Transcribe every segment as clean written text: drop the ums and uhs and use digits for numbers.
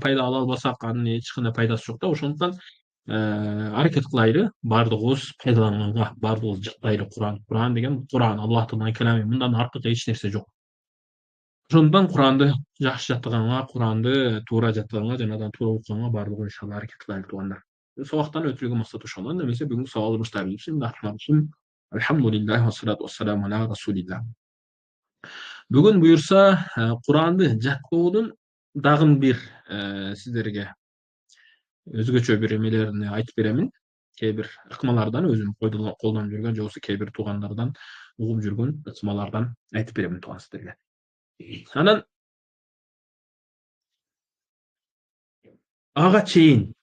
пайда ала албасак анын эч кандай пайдасы жок да. Ошондуктан аракет кылайлы баардыгыбыз пайдаланганга, баардыгыбыз жактайлы Куран. Куран деген Куран, Аллахтын калами. Мындан артык эч нерсе жок. Ошондуктан Куранды жакшы жаттаганга, Куранды туура жаттаганга, жанадан туура окуганга баардыгыбыз иншалла аракет кылайлы туугандар. Сабактан өтүүгө максат ошол. Анда эмесе бүгүнкү сабагыбызды баштайлы. Бисмиллахир-рахманир-рахим. Алхамдулиллах ва салату вассаламу аля расулиллах. Бүгүн буюрса, Куранды жаттоодун дагы бир сиздерге өзгөчө бир эмелерин айтып беремин. Кээ бир ыкмалардан өзүм колдонуп жүргөн же болбосо кээ бир туугандардан угуп жүргөн ыкмалардан айтып беремин тууган сиздерге. Анан ага чейин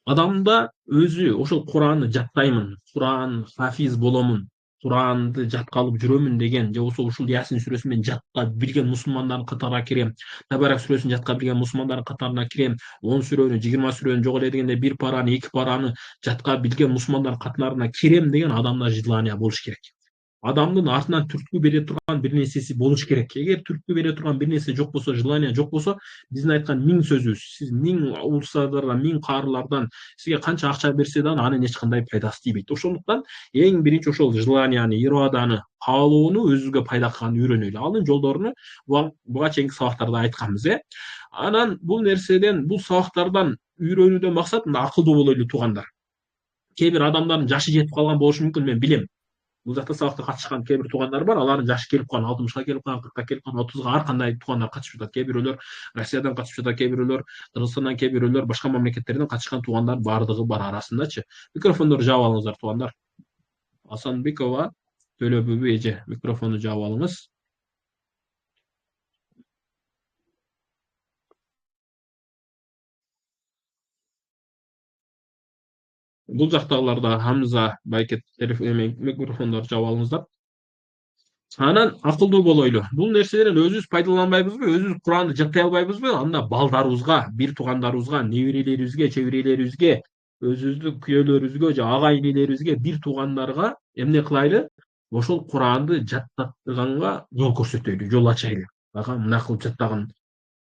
адамда өзү ошол Куранды жаттаймын, Куран хафиз боломун, Куранды жатка алып жүрөмүн деген же болбосо ушул Ясин сүрөсүн мен жатка билген мусулмандардын катарына кирем, Табарак сүрөсүн жатка билген мусулмандардын катарына кирем, 10 сүрөнү, 20 сүрөнү, жок эле дегенде 1 параны, 2 параны жатка билген мусулмандардын катарына кирем деген адамда желание болуш керек. Адамдын артынан түрткү бере турган бир нерсеси болуш керек. Эгер түрткү бере турган бир нерсе жок болсо, желание жок болсо, биздин айткан 1000 сөзүбүз, сиз 1000 улустардан, 1000 каарылардан сизге канча акча берсе да анын эч кандай пайдасы тийбейт. Ошондуктан эң биринчи ошол желанияны, ираданы, каалоону өзүбүзгө пайда кылганды үйрөнөлү. Анын жолдоруну буга чейинки сабактарда айтканбыз, Анан бул нерседен, бул сабактардан үйрөнүүдөн максат мына акылдуу болойлу туугандар. Кээ бир адамдардын жашы жетип калган болушу мүмкүн, мен билем. Бул жакта сабакка катышкан кээ бир туугандар бар, алардын жашы келип калган, 60га келип калган, 40га келип калган, 30га ар кандай туугандар катышып жатат. Кээ бирөөлөр Россиядан катышып жатат, кээ бирөөлөр Кыргызстандан, кээ бирөөлөр башка мамлекеттерден катышкан туугандар бардыгы бар арасындачы. Микрофондорду жаап алыңыздар туугандар. Асанбекова Төлөбүбү эже, микрофонду жаап алыңыз. Бул жактагылар да Хамза, Байкет микрофондорду жаап алыңыздар. Анан акылдуу болойлу. Бул нерселерден өзүбүз пайдаланбайбызбы, өзүбүз Куранды жаттай албайбызбы? Анда балдарыбызга, бир туугандарыбызга, неберелерибизге, чеберелерибизге, өзүбүздүн күйөөлөрүбүзгө же ага инелерибизге, бир туугандарга эмне кылайлы? Ошол Куранды жаттатганга жол көрсөтөйлү, жол ачайлы. Ага мына кылып жаттагын.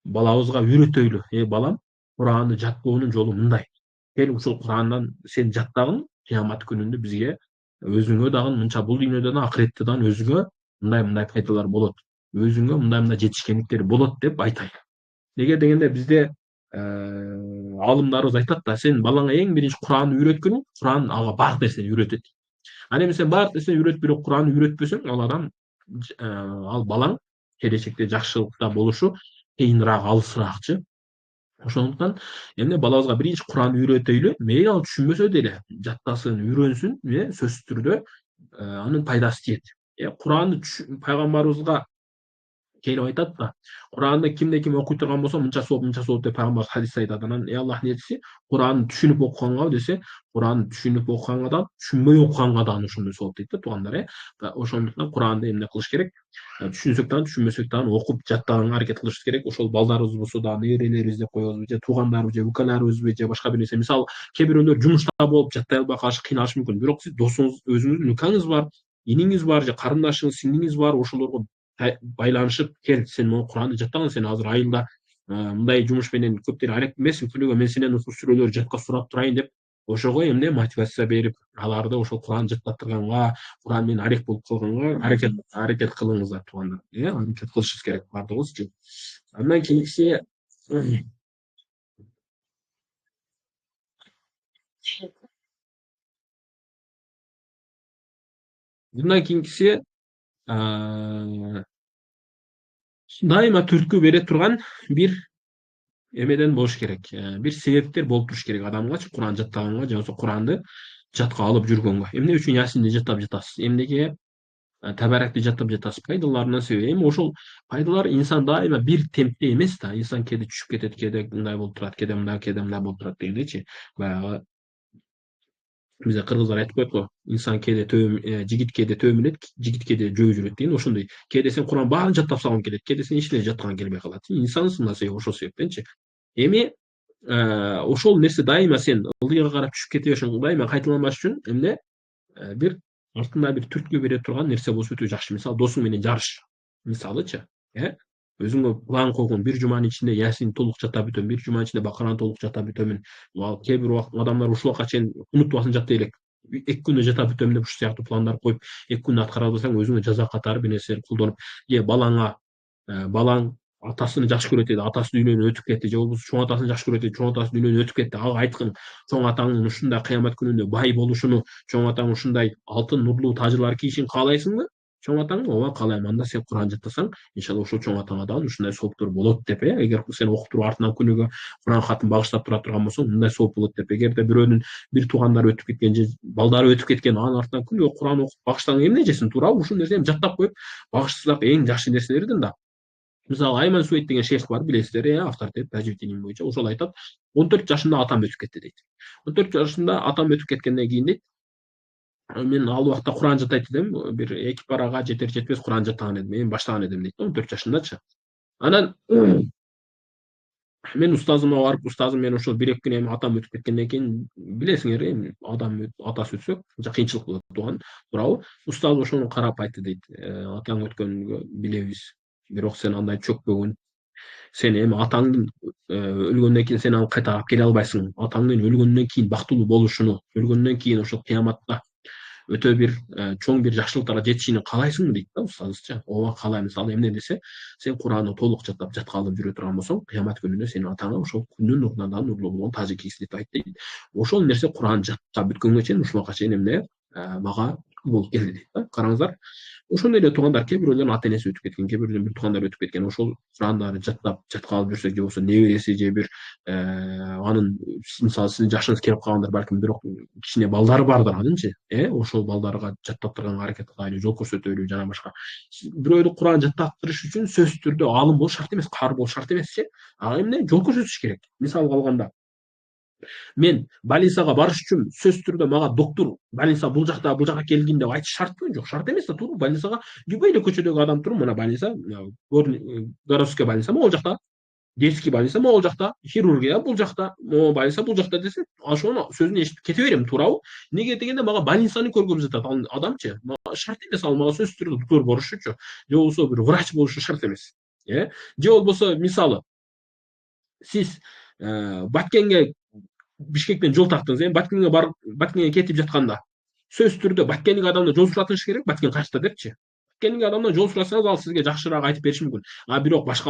Балабызга үйрөтөйлү. Балам, Куранды жаттоонун жолу мындай. Кел ушул Курандан сен жаттагын, кыямат күнүндө бизге өзүңө дагы мынча бул дүйнөдө да акыретте да өзүңө мындай пайдалар болот. Өзүңө мындай жетишкендиктер болот деп айтайлы. Неге дегенде бизде алымдарыбыз айтат да, сен балаңа эң биринчи Куранды үйрөткүнүң, Куран ага баардык нерсени үйрөтөт. Ана эми сен баардык нерсени үйрөтүп бирок Куранды үйрөтпөсөң, ал адам ал балаң келечекте жакшылыкта болушу кыйыныраак, алысыраакчы. Ошондуктан эмне балабызга биринчи Куранды үйрөтөйлү, мейли ал түшүнбөсө деле жаттасын, үйрөнсүн, сөзсүз түрдө анын пайдасы тиет. Куранды пайгамбарыбызга келип айтат да, Куранды кимде-ким окуй турган болсо мынча сооп деп пайгамбар хадисте айтат. Анан Аллахтын элчиси Куранды түшүнүп окуганга десе, Куранды түшүнүп окуганга да, түшүнбөй окуганга да ошондой сооп дейт да туугандар, Ошондуктан Куранды эмне кылыш керек? Түшүнсөк дагы, түшүнбөсөк дагы окуп жаттаганга аракет кылышыбыз керек. Ошол балдарыбыз болсо дагы, неберелерибиз деп коебузбу, же туугандарыбыз, же укаларыбызбы, же башка бир нерсе. Мисалы, кээ бирөөлөр жумушта болуп жаттай албай калышы, кыйналышы мүмкүн. Бирок сиз досуңуз, өзүңүздүн укаңыз бар, иниңиз бар, же карындашыңыз, сиңдиңиз бар, ошолорго байланышып, кел, сен могу Куранды жаттагын, сен азыр айылда мындай жумуш менен көптөр арек эмессиң, күнүгө мен сенен ушул сүрөлөрдү жатка сурап турайын деп, ошого эмне мотивация берип, аларды ошол Куранды жаттаттырганга, Куран менен арек болуп калганга аракет кылыңыздар туугандар. Аракет кылышыбыз керек баардыгыбызчы. Андан кийинкиси дайыма түрткү бере турган бир эмеден болуш керек. Бир себептер болуп туруш керек адамгачы, Куран жаттаганга же болбосо Куранды жатка алып жүргөнгө. Эмне үчүн Ясинди жаттап жатасыз? Эмнеге Табаракты жаттап жатасыз? Пайдаларынан себеби. Эми ошол пайдалар инсан дайыма бир темпте эмес да. Инсан кээде түшүп кетет, кээде мындай болуп турат, кээде мындай болуп турат дегендейчи. Баягы бизде кыргыздар айтып коет го, инсан кээде жигит кээде төмүнөт, жигит кээде жөө жүрөт деген ошондой. Кээде сен Куран баарын жаттап салгың келет, кээде сен эч нерсе жаттагың келбей калат. Инсансың да сен ошол себептенчи. Эми ошол нерсе дайыма сен ылдыйга карап түшүп кете беришиң, дайыма кайталанбаш үчүн эмне бир артында бир түрткү бере турган нерсе болсо өтө жакшы. Мисалы, досуң менен жарыш. Мисалычы, Өзүңө план койгон, бир жуманын ичинде Ясин толук жаттап бүтөм, бир жуманын ичинде Бакараны толук жаттап бүтөмүн. Кээ бир адамдар ушул убакка чейин унутпасын жаттай элек. 2 күндө жаттап бүтөм деп ушул сыяктуу пландар коюп, 2 күндө аткара албасаң өзүңө жаза катары бир нерселерди колдонуп, балаңа, балаң атасын жакшы көрөт эди, атасы дүйнөдөн өтүп кетти, же болбосо чоң атасын жакшы көрөт эди, чоң атасы дүйнөдөн өтүп кетти. Ага айткын, чоң атаңдын ушундай кыямат күнүндө бай болушуну, чоң атаң ушундай алтын нурлуу тажылар кийишин каалайсыңбы? Чоң атаң? Ооба каалайм. Анда сен Куран жаттасаң, иншалла ошол чоң атаңа дагы ушундай сооптор болот деп, эгер сен окуп туруп артынан күнүгө Куран катын багыштап тура турган болсоң, мындай сооп болот деп. Эгерде бирөөнүн бир туугандары өтүп кеткен же балдары өтүп кеткен, анын артынан күнүгө Куран окуп багыштасаң эмне жесин, туурабы? Ушул нерсени жаттап коюп багыштасак эң жакшы нерселердин да. Мисалы Айман Суэйт деген шейх бар, билесиздер, авторитет тажвид илими боюнча. Ошол айтат, 14 жашымда атам өтүп кетти дейт. 14 жашымда атам өтүп кеткенден кийин дейт, мен ал убакта Куран жаттайт элем. Бир 2 парага жетер жетпес Куран жаттаган эдим. Эми баштаган эдим дейт, 14 жашымдачы. Анан мен устазыма барып, устазым мен ошол 1-2 күн эми атам өтүп кеткенден кийин, билесиңер, эми адам атасы өтсө кыйынчылык болот тууган, туурабы? Устаз ошону карап айтты дейт, атаң өткөнгө билебиз. Бирок сен андай чөкпөгүн. Сен эми атаңдын өлгөндөн кийин сен аны кайта алып келе албайсың. Атаңдын өлгөндөн кийин бактылуу болушуну, өлгөндөн кийин ошол кыяматта өтө бир чоң бир жакшылыктарга жетишини каалайсыңбы дейт да устазычы. Ооба каалайм. Мисалы эмне десе, сен Куранды толук жаттап жатка алып жүрө турган болсоң, кыямат күнүндө сенин атаңа ошол күндүн нурунан да нурлуу болгон тажы кийсин деп айтты дейт. Ошол нерсе Куран жаттап бүткөнгө чейин ушул убакка чейин эмне мага болуп келди дейт да. Караңыздар. Ошондой эле туугандар, кээ бирөөлөрүнүн ата энеси өтүп кеткен, кээ бирөөлөрүнүн бир туугандары өтүп кеткен. Ошол Курандарды жаттап жатка алып жүрсө, же болбосо небереси же бир анын, мисалы сиздин жашыңыз келип калгандыр, балким бирок кичине балдары бардыр анынчы, ошол балдарга жаттаттырганга аракет кылайлы, жол көрсөтөлү жана башка. Бирөөдү Куран жаттаттырыш үчүн сөзсүз түрдө алым болуш шарт эмес, кары болуш шарт эмесчи. Ага эмне? Жол көрсөтүш керек. Мисалга алганда, мен больницага барыш үчүн сөзсүз түрдө мага доктур больница бул жака келгин деп айтыш шартпы? Жок, шарт эмес да, туура. Больницага любой эле көчөдөгү адам туруп, мына больница, городской больница могул жакта, детский больница могул жакта, хирургия бул жакта, могул больница бул жакта десе, ошону сөзүн эшитип кете берем, туурабы? Неге дегенде мага больницаны көргөзүп жатат ал адамчы. Мага шарт эмес, ал мага сөзсүз түрдө доктор болушучу, же болбосо бир врач болушу шарт эмес. Же болбосо мисалы сиз Баткенге Бишкектен жол тартыңыз, Баткенге барып, Баткенге кетип жатканда сөзсүз түрдө баткендик адамдан жол суратыш керек, Баткен качта депчи. Баткендик адамдан жол сурасаңыз, ал сизге жакшыраак айтып бериши мүмкүн. Бирок башка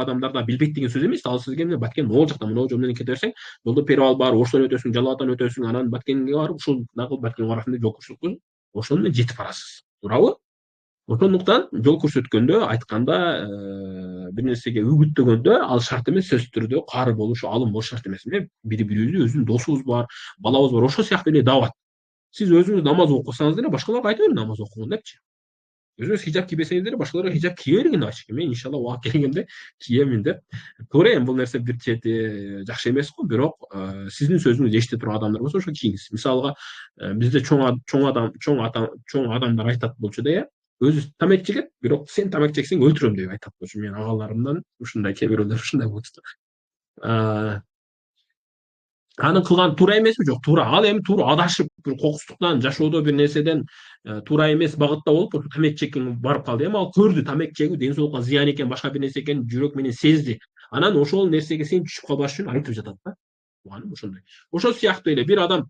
адамдар да билбейт деген сөз эмес. Ал сизге эмне, Баткен могул жакта, мына жол менен кете берсең, жолдо перевал бар, Орустан өтөсүң, Жалал Абадтан өтөсүң, анан Баткенге барып, ушул дагы Баткенге барасың деп жол көрсөткөн, ошону менен жетип барасыз. Туурабы? Ошондуктан жол көрсөткөндө, айтканда, бир нерсеге үгүттөгөндө ал шарт эмес, сөзсүз түрдө кары болуш, алым болуш шарт эмес. Эмне? Бири-бирибизди, өзүбүздүн досубуз бар, балабыз бар. Ошол сыяктуу эле даават. Сиз өзүңүз намаз окусаңыз деле башкаларга айта бериң намаз окугун депчи. Өзүңүз хижаб кийбесеңиз деле башкаларга хижаб кие бергин деп айтышкы. Мен иншалла убакыт келгенде киемин деп. Туура, эми бул нерсе бир чети жакшы эмес го, бирок сиздин сөзүңүздү эшите турган адамдар болсо ошо кийиңиз. Мисалга, бизде чоң адамдар айтат болчу да, өзү тамак чегет, бирок сен тамак чексең өлтүрөм деп айтат болчу. Менин агаларымдан ушундай кээ бирөөлөр ушундай болчу да. Анын кылганы туура эмеспи? Жок, туура. Ал эми туура адашып, бир кокустуктан, жашоодо бир нерседен туура эмес багытта болуп, тамак чеккенге барып калды. Эми ал көрдү, тамак чегүү ден соолукка зыян экен, башка бир нерсе экенин жүрөк менен сезди. Анан ошол нерсеге сен түшүп калбаш үчүн айтып жатат да. Тууганым ошондой. Ошол сыяктуу эле бир адам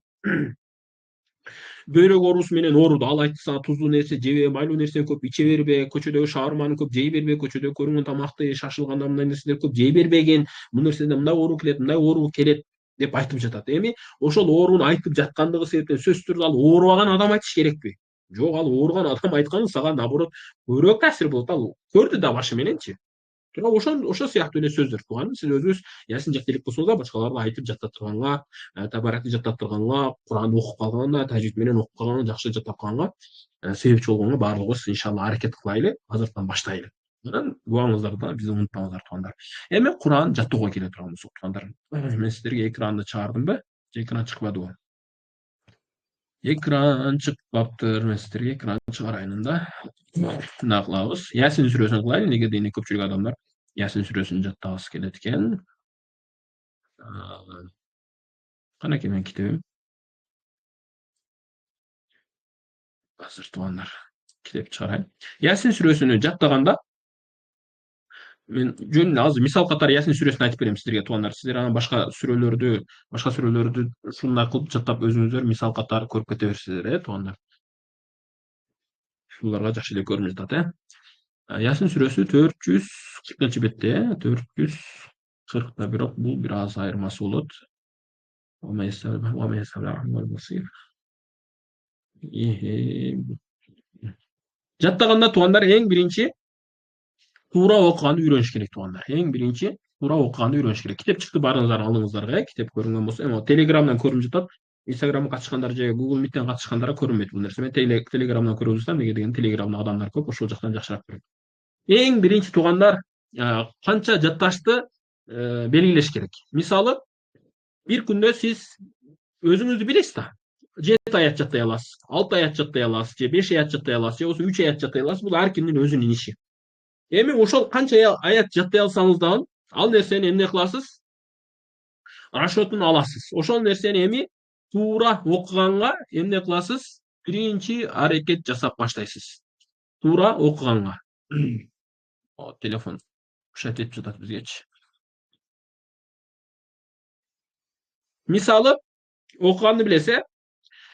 бөйрөк оорусу менен ооруду. Ал айтты сага тузлуу нерсе жебе, майлуу нерсе көп иче бербе, көчөдөгү шаурманы көп жей бербе, көчөдө көрүнгөн тамакты, шашылганда мындай нерселер көп жей бербегин, бул нерседен мындай оору келет, мындай оору келет деп айтып жатат. Эми ошол ооруну айтып жаткандыгы себептен сөзсүз түрдө ал оорубаган адам айтыш керекпи? Жок, ал ооруган адам айтканы сага наоборот көбүрөөк таасир болот. Ал көрдү да башы мененчи. Туурабы? Ошол сыяктуу эле сөздөр. Тууганым, сиз өзүңүз Ясин жакта элек болсоңуз да башкаларга айтып жаттаттырганга, табаратты жаттаттырганга, Куранды окуп калганга, тажвид менен окуп калганга, жакшы жаттап калганга себепчи болгонго баардыгыбыз иншалла аракет кылайлы, азыртан баштайлы. Анан дубаңыздарды да бизди унутпаңыздар, туугандар. Эми Куран жаттоого келе турган болсок, туугандар, мен сиздерге экранды чыгардымбы же экран чыкпадыбы? Экран чыкпаптыр. Мен сиздерге экран чыгарайын да. Мындай кылабыз. Ясин сүрөсүн кылайлы. Неге дегенде көпчүлүк адамдар Ясин сүрөсүн жаттагысы келет экен. Канаке менин китебим. Азыр туугандар, китеп чыгарайын. Ясин сүрөсүнү жаттаганда Мен жөн эле азыр мисал катары Ясин сүрөсүн айтып берем сиздерге туугандар. Сиздер анан башка сүрөлөрдү ушундай кылып жаттап өзүңүздөр мисал катары көрүп кете бересиздер, туугандар. Ушуларга жакшы эле көрүнүп жатат, Ясин сүрөсү 440 бетте, 440, бирок бул бир аз айырмасы болот. Жаттаганда туугандар эң биринчи туура окуганды үйрөнүш керек туугандар. Эң биринчи туура окуганды үйрөнүш керек. Китеп чыкты, баарыңыздар алыңыздар, китеп көрүнгөн болсо, эми Телеграмдан көрүнүп жатат. Инстаграмга катышкандар же Google Meet'ten катышкандарга көрүнбөйт бул нерсе. Мен Телеграмдан көрүп жатсам, неге деген Телеграмда адамдар көп, ошол жактан жакшыраак көрөт. Эң биринчи туугандар, канча жатташты белгилеш керек. Мисалы, бир күндө сиз өзүңүздү билесиз да. 7 аят жаттай аласыз, 6 аят жаттай аласыз, же 5 аят жаттай аласыз, же болбосо 3 аят жаттай аласыз. Бул ар кимдин өзүнүн иши. Эми ошол канча аят жаттай алсаңыз дагы, ал нерсени эмне кыласыз? Расчетун аласыз. Ошол нерсени эми туура окуганга эмне кыласыз? Биринчи аракет жасап баштайсыз. Туура окуганга. Телефон шат этип жатат бизгечи. Мисалы, окуганды билесе,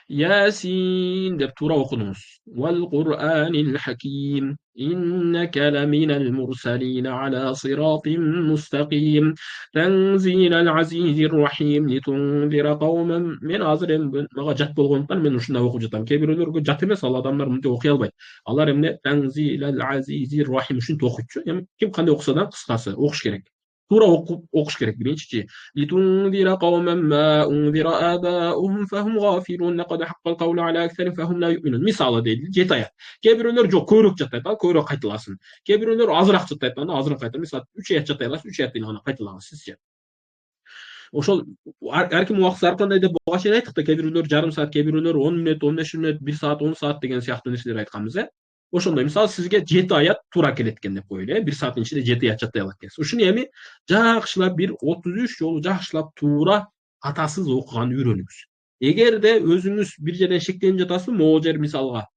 Ясин деп туура окудуңуз. Вал Кур'анил Хаким. Иннека ламинал мурсалин ала сиратин мустaqim. Танзилал азизир рахим литунзира каумен. Мен азыр эми мага жат болгондуктан мен ушундай окуп жатам. Кээ бирөөлөргө жат эмес, ал адамдар мынтип окуй албайт. Алар эмне Танзилал азизир рахим ушинтип окуйчу. Эми ким кандай окуса да кыскасы окуш керек. Туура окуш керек биринчичи. لتنذر قوما ما أنذر آباؤهم فهم غافلون لقد حق القول على أكثرهم فهم لا يؤمنون. Мисалы дейли 7 аят. Кээ бирөөлөр жок көбүрөөк жаттайт, ал көбүрөөк кайталасын. Кээ бирөөлөр азыраак жаттайт, аны азыраак кайталасын. Мисалы 3 аят жаттай аласыз, 3 аят аны кайталагыз сизче. Ошол ар ким убактысы ар кандай деп буга чейин айттык да, кээ бирөөлөр жарым саат, кээ бирөөлөр 10 мүнөт, 15 мүнөт, 1 саат, 10 саат деген сыяктуу нерселер айтканбыз, Ошондой мисалы сизге 7 аят туура келет экен деп коелу, 1 сааттын ичинде 7 аят жаттай алат экенсиз. Ушуну эми жакшылап бир 33 жолу жакшылап туура катасыз окуганды үйрөнүңүз. Эгерде өзүңүз бир жерден шектенип жатасызбы, могул жер мисалга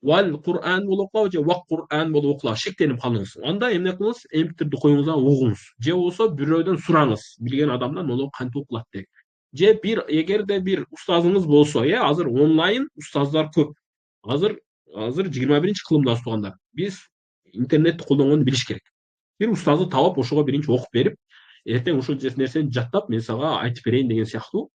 Вал Кур'ан болуп окулабы же Вак Кур'ан болуп окулабы, шектенип калдыңыз. Анда эмне кылыңыз? Эмтирди коюңуз да угуңуз. Же болбосо бирөөдөн сураңыз, билген адамдан мону кантип окулат деп. Же эгерде бир устазыңыз болсо, азыр онлайн устаздар көп. Азыр 21-кылымдабыз туугандар. Биз интернетти колдонгонду билиш керек. Бир устазды таап, ошого биринчи окуп берип, эртең ушул нерсени жаттап, мен сага айтып берейин деген сыяктуу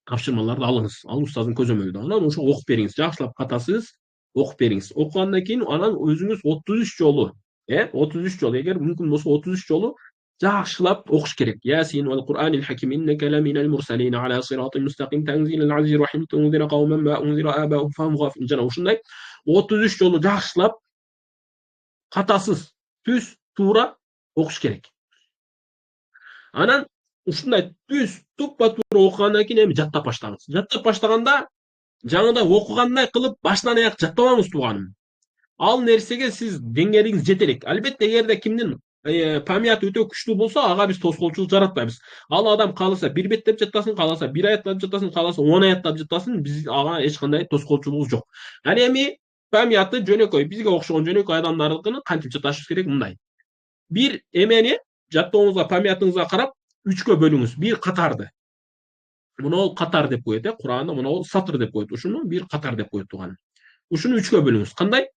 тапшырмаларды алыңыз. Ал устаздын көзөмөлүдө. Анан ошого окуп бериңиз. Жакшылап катасыз окуп бериңиз. Окугандан кийин анан өзүңүз 33 жолу, 33 жолу, эгер мүмкүн болсо 33 жолу жакшылап окуш керек. Ясин вал Кур'анил Хаким иннека ламинал мурсалин ала сиратин мустaqim танзилал азизир рахим тунзира каумен ма унзира абаухум фахум гафилун. Жана ушундай 33 жолу жакшылап катасыз, түз туура окуш керек. Анан ушундай түз тупpa-туура окугандан кийин эми жаттап баштаңыз. Жаттап баштаганда жаңыда окугандай кылып баштан аяк жаттабаңыз тууганым. Ал нерсеге сиз деңгээлиңиз жете элек. Албетте эгерде кимдин памяты өтө күчтүү болсо, ага биз тоскоолчулук жаратпайбыз. Ал адам кааласа 1 беттеп жаттасын, кааласа 1 аяттап жаттасын, кааласа 10 аяттап жаттасын, биз ага эч кандай тоскоолчулугубуз жок. Аны эми памяты жөнөкөй, бизге окшогон жөнөкөй адамдардыкын кантип жатташыбыз керек мындай. Бир эмени жаттооңузга, памятыңызга карап 3кө бөлүңүз, бир катарды. Муну катар деп коет, Кур'анда муну сатыр деп коет. Ушуну бир катар деп коет тууган. Ушуну 3кө бөлүңүз. Кандай?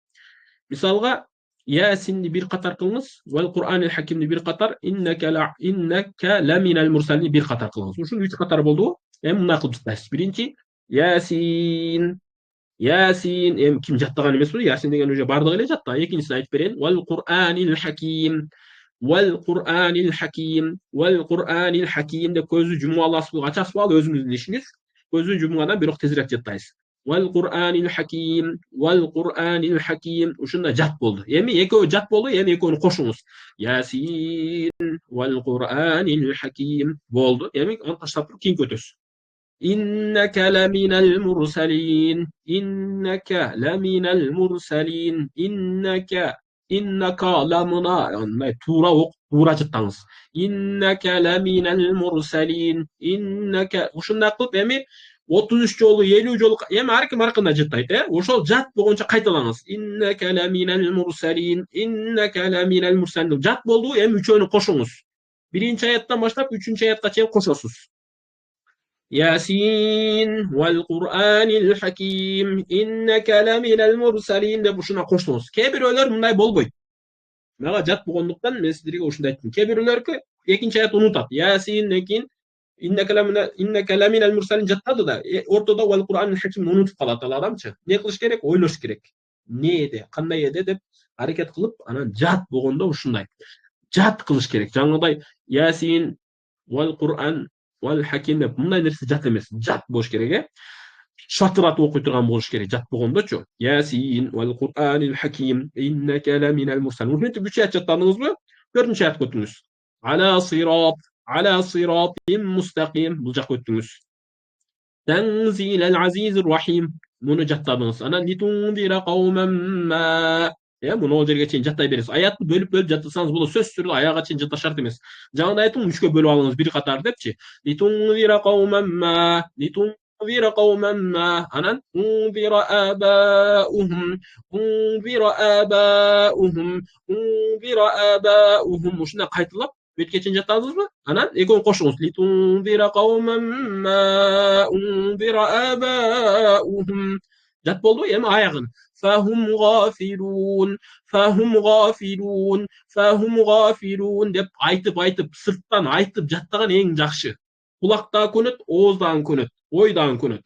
Мисалга Ясинди бир катар кылыңыз, вал Кур'анил Хакимди бир катар, иннека ламинал мурсалин бир катар кылыңыз. Ушуну 3 катар болдубу? Эми мындай кылып жаттайсыз. Биринчи Ясин, эми ким жаттаган эмеспи? Ясин деген уже бардыгы эле жатты. Экинчисин айтып берейин. Вал Кур'анил Хаким, вал Кур'анил Хаким, вал Кур'анил Хаким деп көздү жумуп аласызбы, ачасызбы, ал өзүңүздүн ишиңиз. Көздү жумгандан бирок тезирээк жаттайсыз. Вал Кур'анил Хаким, вал Кур'анил Хаким. Ушундай жат болду. Эми экөө жат болду, эми экөөнү кошуңуз. Ясин вал Кур'анил Хаким болду. Эми аны таштап туруп кийинки өтөсүз. Иннека ламинал мурсалин, иннека ламинал мурсалин, иннека ламына туура жаттаңыз. Иннека ламинал мурсалин, иннека ушундай кылып эми 33 жолу, 50 жолу, эми ар ким ар кандай жаттайт, ошол жат болгончо кайталаңыз. Иннека ламинал мурсалин, иннека ламинал мурсалин. Жат болду, эми үчөөнү кошуңуз. Биринчи аяттан баштап 3-чү аятка чейин кошосуз. Ясин вал Кур'анил хаким, иннека ламинал мурсалин деп ушуна коштуңуз. Кээ бирөөлөр мындай болбойт. Мага жат болгондуктан мен сиздерге ушундай айттым. Кээ бирөөлөр экинчи аятты унутат. Ясинден кийин иннека ламинал мурсалин жаттады да, ортодо вал Кур'анил хаким унутуп калат ал адамчы. Не кылыш керек? Ойлош керек. Неде, кандай эде деп аракет кылып, анан жат болгондо ушундай. Жат кылыш керек. Жаңыдай Ясин вал Кур'ан вал хаким деп мындай нерсе жат эмес. Жат болуш керек, шатыратып окуй турган болуш керек жат болгондочу. Ясин вал Кур'анил хаким иннека ламинал мурсалин. Ушинтип 3 аят жаттадыңызбы? 4-чү аятка өтүңүз. Ala siratim mustaqim. Бул жакка өттүңүз. Tanzilal azizir rahim. Муну жаттадыңыз. Анан литундира каумен ма. Муну ол жерге чейин жаттай бересиз. Аятты бөлүп жаттасаңыз болот. Сөзсүз түрдө аяга чейин жатташ шарт эмес. Жаңыда айттым, 3кө бөлүп алыңыз бир катар депчи. Литундира каумен ма. Литундира каумен ма. Анан ундира абаухум. Ундира абаухум. Ундира абаухум. Ушундай кайталап бетке чейин жаттадыңызбы? Анан экөөнү кошуңуз. Литундира каумен ма. Ундира абаухум. Жат болду, эми аягын. Фахум гафилун, фахум гафилун, фахум гафилун деп айтып, сырттан айтып жаттаган эң жакшы. Кулак дагы көнөт, ооз дагы көнөт, ой дагы көнөт,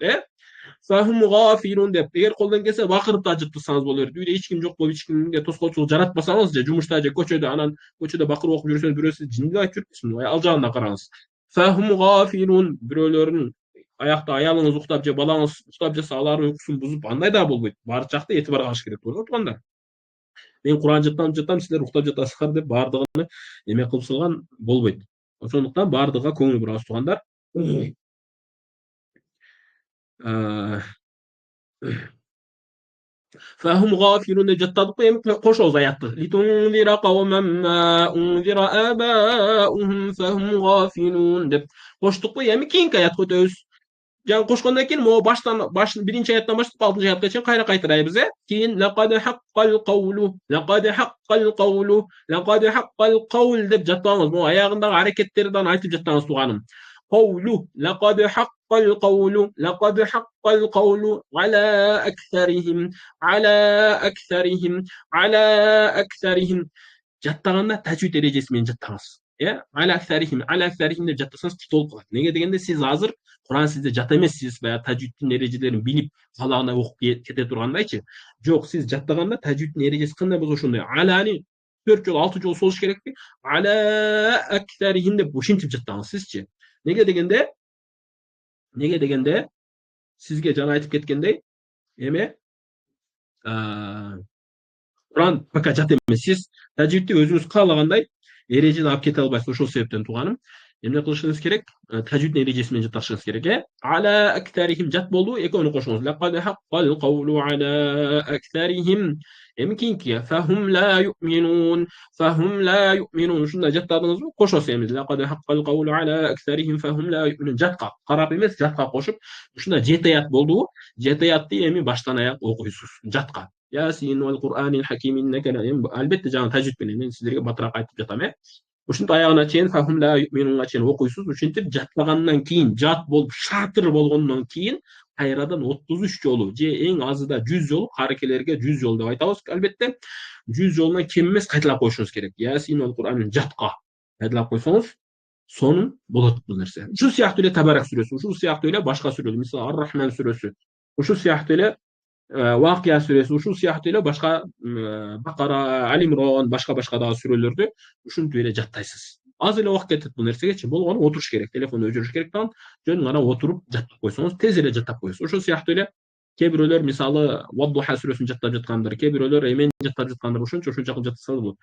Фахум гафилун деп, эгер колдон келсе бакырып да жаттасаңыз болот. Үйдө эч ким жок болуп, эч кимге тоскоолчулук жаратпасаңыз же жумушта же көчөдө, анан көчөдө бакырып окуп жүрсөңүз, бирөөсү жинди айтып жүрөсүң, ал жагына караңыз. Фахум гафилун, бирөөлөрүн аякта аялыңыз уктап же балаңыз уктап жатса алардын уйкусун бузуп, андай да болбойт. Баары жакта этибар кылыш керек болот турганда. Мен Кур'ан жаттам, силер уктап жатасыздар деп баардыгын эме кылып салган болбойт. Ошондуктан баардыгына көңүл бурабыз туугандар. Фахум гафилун деп жаттадык, эми кошобуз аятты. Литундира каумен ма ундира абаухум фахум гафилун деп коштук, эми кийинки аятка өтөбүз. Жаңы кошкондон кийин могу баштан биринчи аяттан баштап 6-чы аятка чейин кайра кайтарайбыз, Кийин лакад хаккал каулу, лакад хаккал каулу, лакад хаккал каул деп жаттаңыз. Могу аягындагы аракеттерди айтып жаттаңыз тууганым. Каулу, лакад хаккал каулу, лакад хаккал каулу ала аксарихим, ала аксарихим, ала аксарихим. Жаттаганда тажвид эрежеси менен жаттаңыз. Ала аксарихим деп жаттасаңыз титолуп калат. Неге дегенде сиз азыр Кур'ан сизде жат эмессиз, баягы тажвидтин эрежелерин билип, калагына окуп кете тургандайчы. Жок, сиз жаттаганда тажвидтин эрежеси кандай болсо ошондой. Аланы 4 жолу, 6 жолу солуш керекпи? Ала аксарихим деп ушинтип жаттаңыз сизчи. Неге дегенде сизге жана айтып кеткендей, Кур'ан пока жат эмес. Сиз тажвидти өзүңүз каалагандай эрежени алып кете албайсыз. Ошол себептен тууганым, эмне кылышыңыз керек? Тажвидтин эрежеси менен жатташыңыз керек, Ала аксарихим жат болду, экөөнү кошуңуз. Лакад хаккал каулу ала аксарихим. Эми кийинки фахум ла юминун, фахум ла юминун. Ушундай жаттадыңызбы? Кошосуз эми. Лакад хаккал каулу ала аксарихим фахум ла юминун. Жатка, карап эмес, жатка кошуп, ушундай 7 аят болду. 7 аятты эми баштан аяк окуйсуз. Жатка. Ясин вал Кур'анил хаким иннека, албетте жаңы тажвид менен мен сиздерге батыраак айтып жатам, Ушинтип аягына чейин фахум ла юминунга чейин окуйсуз. Ушинтип жаттагандан кийин, жат болуп шатыр болгондон кийин кайрадан 33 жолу же эң азыда 100 жолу, карекелерге 100 жолу деп айтабыз албетте. 100 жолунан кем эмес кайталап коюшуңуз керек. Ясин вал Кур'анин жатка кайталап койсоңуз, сонун болот бул нерсе. Ушул сыяктуу эле Табарак сүрөсү, ушул сыяктуу эле башка сүрөлөр, мисалы Ар-Рахман сүрөсү, ушул сыяктуу эле Вакия сүрөсү, ушул сыяктуу эле башка Бакара, Алимрон, башка дагы сүрөлөрдү ушинтип эле жаттайсыз. Аз эле убакыт кетет бул нерсегечи. Болгону отуруш керек, телефонду өчүрүш керек да, жөн гана отуруп жаттап койсоңуз, тез эле жаттап коесуз. Ошол сыяктуу эле кээ бирөөлөр мисалы Ваддуха сүрөсүн жаттап жаткандар, кээ бирөөлөр Эмен жаттап жаткандар, ушунча жаттасаңыз болот.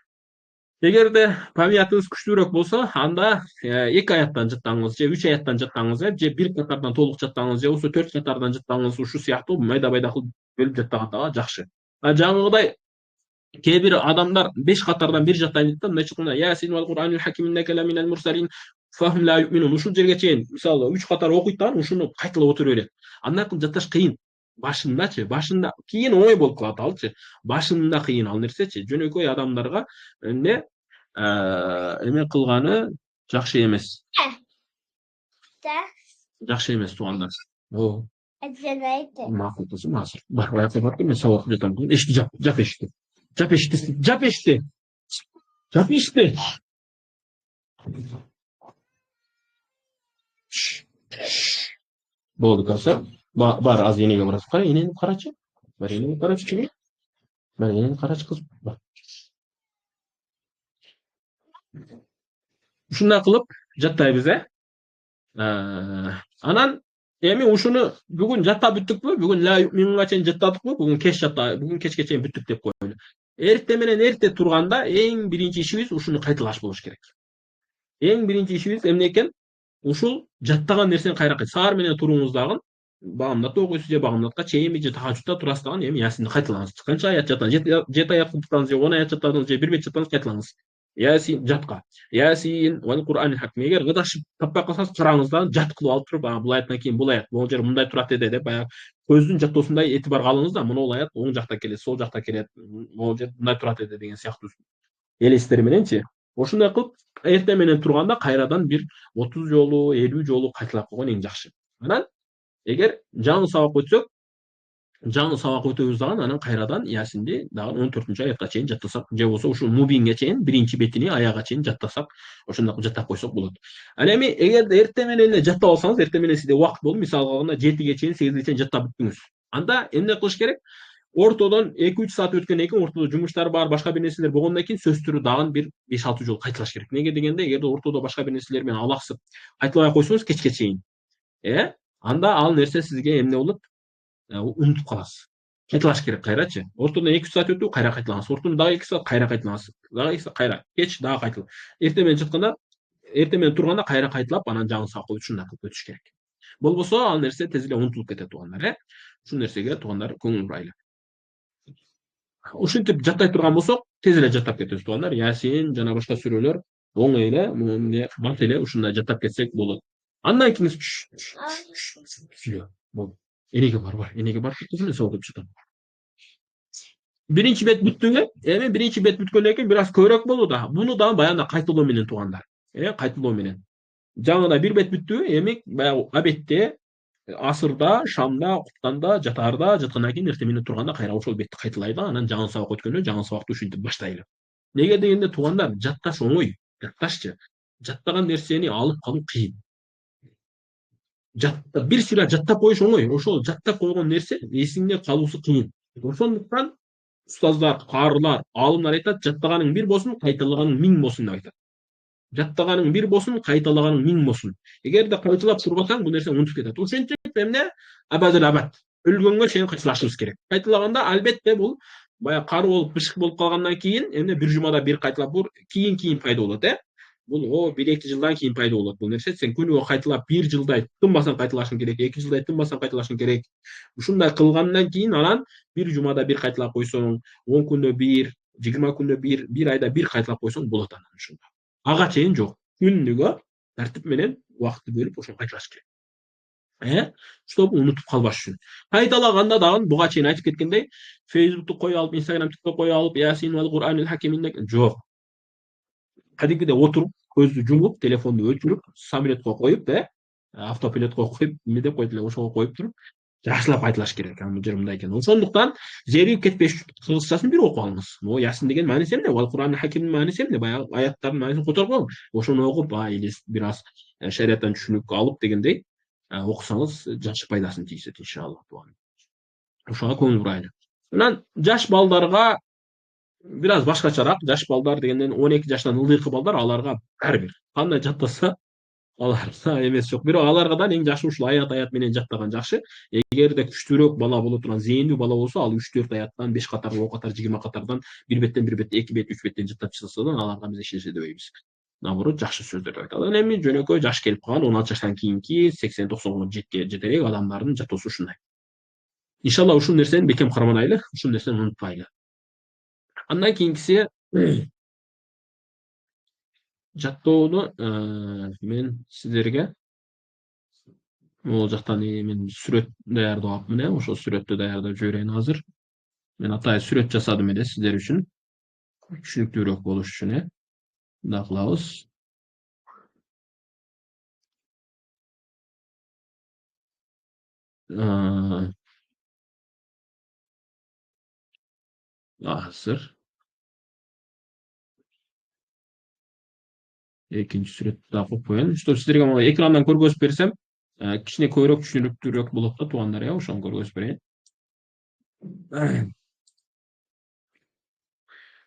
Эгерде памятыңыз күчтүүрөөк болсо, анда 2 аяттан жаттаңыз же 3 аяттан жаттаңыз, же 1 катардан толук жаттаңыз, же болбосо 4 катардан жаттаңыз. Ушул сыяктуу майда-майда кылып бөлүп жаттаганда жакшы. Жаңыгыдай кээ бир адамдар 5 катардан 1 жаттайм дейт да, мындай чыкканда Ясин вал Кур'анил хаким иннека ламинал мурсалин Fahum la yu'minun. Ушул жерге чейин мисалы 3 катар окуйт дагы ушуну кайталап отура берет. Андан кийин жатташ кыйын. Башындачы, башында кийин оңой болуп калат алчы. Башында кыйын ал нерсечи. Жөнөкөй адамдарга эмне эме кылганы жакшы эмес. Жакшы эмес туугандар. О. Макул кызым азыр. Бар, аяка барып мен сабак жатам. Эшикти жап эшикти. Жап эшикти. Жап эшикти. Жап эшикти. Болду калса. Бар аз энеге барасың. Кара энени карачы. Бар энени карачы чыгы. Бар энени карачы кыз. Бар. Ушундай кылып жаттайбыз, Анан эми ушуну бүгүн жаттап бүттүкпү? Бүгүн ла юминга чейин жаттадыкпы? Бүгүн кечке чейин бүттүк деп коелу. Эрте менен эрте турганда эң биринчи ишибиз ушуну кайталаш болуш керек. Эң биринчи ишибиз эмне экен? Ушул жаттаган нерсени кайра саар менен туруңуз дагы багымдатта окуйсуз же багымдатка чейинби же тахажжутта турасыз дагы эми ясинди кайталаңыз. Канча аят жаттадыңыз? 7 аят жаттадыңыз же 10 аят жаттадыңыз же 1 бет жаттадыңыз кайталаңыз. Ясин жатка. Ясин вал Кур'анил хаким. Эгер ырдашып таппай калсаңыз караңыз да жат кылып алып туруп, бул аяттан кийин бул аят, бул жер мындай турат эде деп баягы көздүн жаттоосундай этибар алыңыз да, мына бул аят оң жакта келет, сол жакта келет, бул жер мындай турат эде деген сыяктуу элестер мененчи. Ошондой кылып эрте менен турганда кайрадан бир 30 жолу, 50 жолу кайталап койгон эң жакшы. Анан эгер жаңы сабак өтөбүз дагы анан кайрадан ясинди дагы 14 аятка чейин жаттасак же болбосо ушул мубинге чейин биринчи бетини аяга чейин жаттасак, ошондой жаттап койсок болот. Ал эми эгерде эрте менен эле жаттап алсаңыз, эрте менен сизде убакыт болуп, мисалга алганда 7ге чейин, 8ге чейин жаттап бүттүңүз. Анда эмне кылыш керек? Ортодон 2-3 саат өткөндөн кийин, ортодо жумуштар бар, башка бир нерселер болгондон кийин сөз түрү дагы бир 5-6 жолу кайталаш керек. Неге дегенде, эгерде ортодо башка бир нерселер менен алаксып кайталабай койсоңуз кечке чейин, анда ал нерсе сизге эмне болот? Унутуп каласыз. Кайталаш керек кайрачы. Ортодон 2 саат өтүп кайра кайталаңыз. Ортодон дагы 2 саат кайра кайталаңыз. Дагы 2 саат кайра. Кеч дагы кайтал. Эрте менен жатканда, эрте менен турганда кайра кайталап, анан жаңы сабак ушундай кылып өтүш керек. Болбосо ал нерсе тез эле унутулуп кетет туугандар, Ушул нерсеге туугандар көңүл бурайлы. Ушинтип жаттай турган болсок, тез эле жаттап кетебиз туугандар. Ясин жана башка сүрөлөр оңой эле, мындай бат эле ушундай жаттап кетсек болот. Андан кийин болду. Энеге бар. Энеге бар. Кызым сабак өтүп жатам. Биринчи бет бүттү, эми биринчи бет бүткөндөн кийин бир аз көбүрөөк болду да. Буну дагы баягында кайталоо менен туугандар. Кайталоо менен. Жаңыда бир бет бүттү, эми баягы обедте, асырда, шамда, куптанда, жатаарда жаткандан кийин эрте менен турганда кайра ошол бетти кайталайлы, анан жаңы сабак өткөндө жаңы сабакты ушинтип баштайлы. Неге дегенде туугандар, жатташ оңой. Жатташчы. Жаттаган нерсени алып калуу кыйын. Бир сыйра жаттап коюш оңой. Ошол жаттап койгон нерсе эсиңде калуусу кыйын. Ошондуктан устаздар, карылар, алымдар айтат, жаттаганың бир болсун, кайталаганың 1000 болсун деп айтат. Жаттаганың бир болсун, кайталаганың 1000 болсун. Эгерде кайталап турбасаң, бул нерсе унутуп кетет. Ошентип эмне? Абадыл абад. Өлгөнгө чейин кайталашыбыз керек. Кайталаганда албетте бул баягы кары болуп, бышык болуп калгандан кийин, эмне бир жумада бир кайталап кийин пайда болот, Бул 1-2 жылдан кийин пайда болот бул нерсе. Сен күнүгө кайталап 1 жылдай тынбастан кайталашың керек, 2 жылдай тынбастан кайталашың керек. Ушундай кылгандан кийин анан бир жумада бир кайталап койсоң, 10 күндө бир, 20 күндө бир айда бир кайталап койсоң болот анан ушунда. Ага чейин жок. Күнүгө тартип менен убакытты бөлүп ошону кайталаш керек. Чтобы унутуп калбаш үчүн. Кайталаганда дагы буга чейин айтып кеткендей, Facebook'tu кое алып, Instagram'ды кое алып, Ясин вал Кур'анил хакиминде жок. Кадимгидей отуруп, көздү жумуп, телефонду өчүрүп, самолетко коюп, автопилотко коюп, эме деп койдулар, ошого коюп туруп, жакшылап кайталаш керек. Бул жер мындай экен. Ошондуктан зеригип кетпеш кыргызчасын бир окуп алыңыз. Могу Ясин деген мааниси эмне? Вал Кур'анил хакимдин мааниси эмне? Баягы аяттардын маанисин которуп коюңуз. Ошону окуп, или бир аз шариаттан түшүнүк алып дегендей окусаңыз жакшы пайдасын тийсет иншалла. Ошого көңүл бурайлы. Анан жаш балдарга бир аз башкачараак, жаш балдар дегенден 12 жаштан ылдыйкы балдар, аларга баары бир кандай жаттаса аларга эмес жок. Бирок аларга да эң жакшы ушул аят менен жаттаган жакшы. Эгерде күчтүүрөөк бала боло турган, зээндүү бала болсо, ал 3-4 аяттан 5 катар, 10 катар, 20 катардан бир беттен, 2 бет, 3 беттен жаттап чыкса да, аларга биз эч нерсе дебейбиз. Наоборот, жакшы сөздөрдү айталы. Эми жөнөкөй жаш келип калган 16 жаштан кийинки 80-90 жетерээк адамдардын жаттоосу ушундай. Иншалла ушул нерсени бекем карманайлы, ушул нерсени унутпайлы. Андан кийинкиси жаттоону мен сиздерге могул жактан мен сүрөт даярдап алыпмын. Ошол сүрөттү даярдап жиберейин азыр. Мен атайын сүрөт жасадым эле сиздер үчүн. Түшүнүктүүрөөк болуш үчүн мындай кылабыз. Азыр экинчи сүрөттү да коюп коеюн. Чтобы сиздерге могу экрандан көргөзүп берсем, кичине көбүрөөк түшүнүктүүрөөк болот да туугандар, ошону көргөзүп берейин.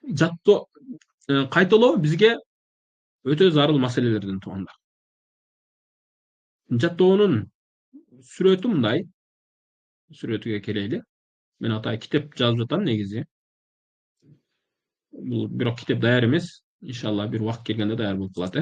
Жаттоо кайталоо бизге өтө зарыл маселелерден туугандар. Жаттоонун сүрөтү мындай. Сүрөтүгө келели. Мен атайын китеп жазып жатам негизи. Бул бирок китеп даяр эмес. Иншалла бир убакыт келгенде даяр болуп калат.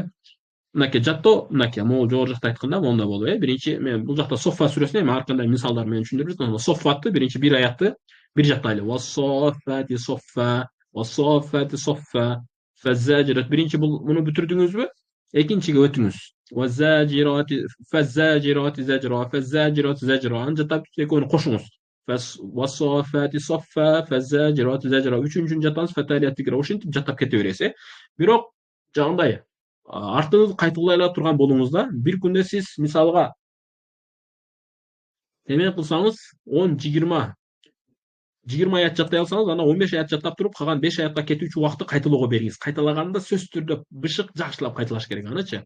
Мынакей жаттоо, мынакей могул жогору жакта айтканда мондай болот. Биринчи мен бул жакта Соффа сүрөсүн эми ар кандай мисалдар менен түшүндүрүп жатам. Соффатты биринчи бир аятты бир жактайлы. Вассоффати соффа, вассоффати соффа, фаззажират. Биринчи муну бүтүрдүңүзбү? Экинчиге өтүңүз. Ваззажирати фаззажирати зажра, фаззажирати зажра. Аны жаттап экөөнү кошуңуз. Вассоффати соффа, фаззажирати зажра. Үчүнчүнү жаттаңыз, фаталияти тикра. Ошентип жаттап кете бересиз. Бирок жагындай артыңызды кайталай эле турган болуңуз да. Бир күндө сиз мисалга темен кылсаңыз 10-20 аят жаттай алсаңыз, анда 15 аят жаттап туруп, калган 5 аятка кетүүчү убакытты кайталоого бериңиз. Кайталаганда сөзсүз түрдө бышык жакшылап кайталаш керек анычы.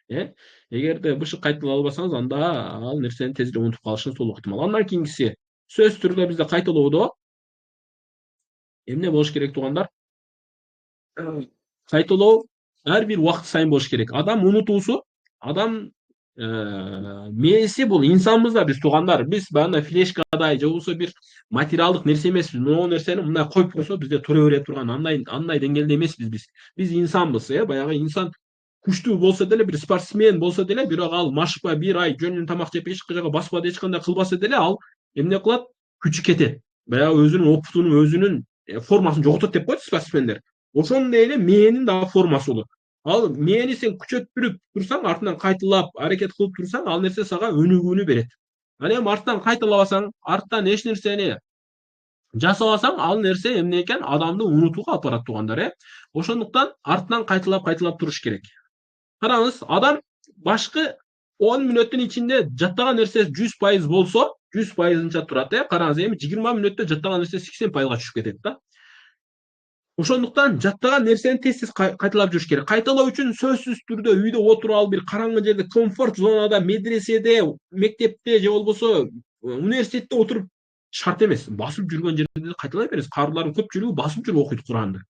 Эгерде бышык кайталай албасаңыз, анда ал нерсени тезирээк унутуп калышыңыз болуп ыктымал. Андан кийинкиси сөзсүз түрдө бизде кайталоодо эмне болуш керек туугандар? Кайталоо ар бир убакыт сайын болуш керек. Адам унутуусу, адам мээси бул инсанбыз да биз туугандар. Биз баягындай флешкадай же болбосо бир материалдык нерсе эмеспиз. Могу нерсени мындай коюп койсо бизде тура бере турган андай деңгээлде эмеспиз биз. Биз инсанбыз, баягы инсан күчтүү болсо деле, бир спортсмен болсо деле, бирок ал машыкпай бир ай жөнүнөн тамак жеп эч жака баспады, эч кандай кылбаса деле, ал эмне кылат? Күчү кетет. Баягы өзүнүн опытунун, өзүнүн формасын жоготот деп коет спортсмендер. Ошондой эле мээнин дагы формасы болот. Ал мээни сен күчөттүрүп турсаң, артынан кайталап аракет кылып турсаң, ал нерсе сага өнүгүүнү берет. Ал эми арттан кайталабасаң, арттан эч нерсени жасабасаң, ал нерсе эмне экен? Адамды унутууга алып барат туугандар. Ошондуктан артынан кайталап туруш керек. Караңыз, адам башкы 10 мүнөттүн ичинде жаттаган нерсе 100% болсо, 100%ынча турат. Караңыз, эми 20 мүнөттө жаттаган нерсе 80%га түшүп кетет да. Ошондуктан жаттаган нерсени тез кайталап жүрүш керек. Кайталоо үчүн сөзсүз түрдө үйдө отуруп алып, бир караңгы жерде, комфорт зонада, медреседе, мектепте же болбосо университетте отуруп шарт эмес. Басып жүргөн жерде кайталай бересиз. Карылардын көпчүлүгү басып жүрүп окуйт Куранды.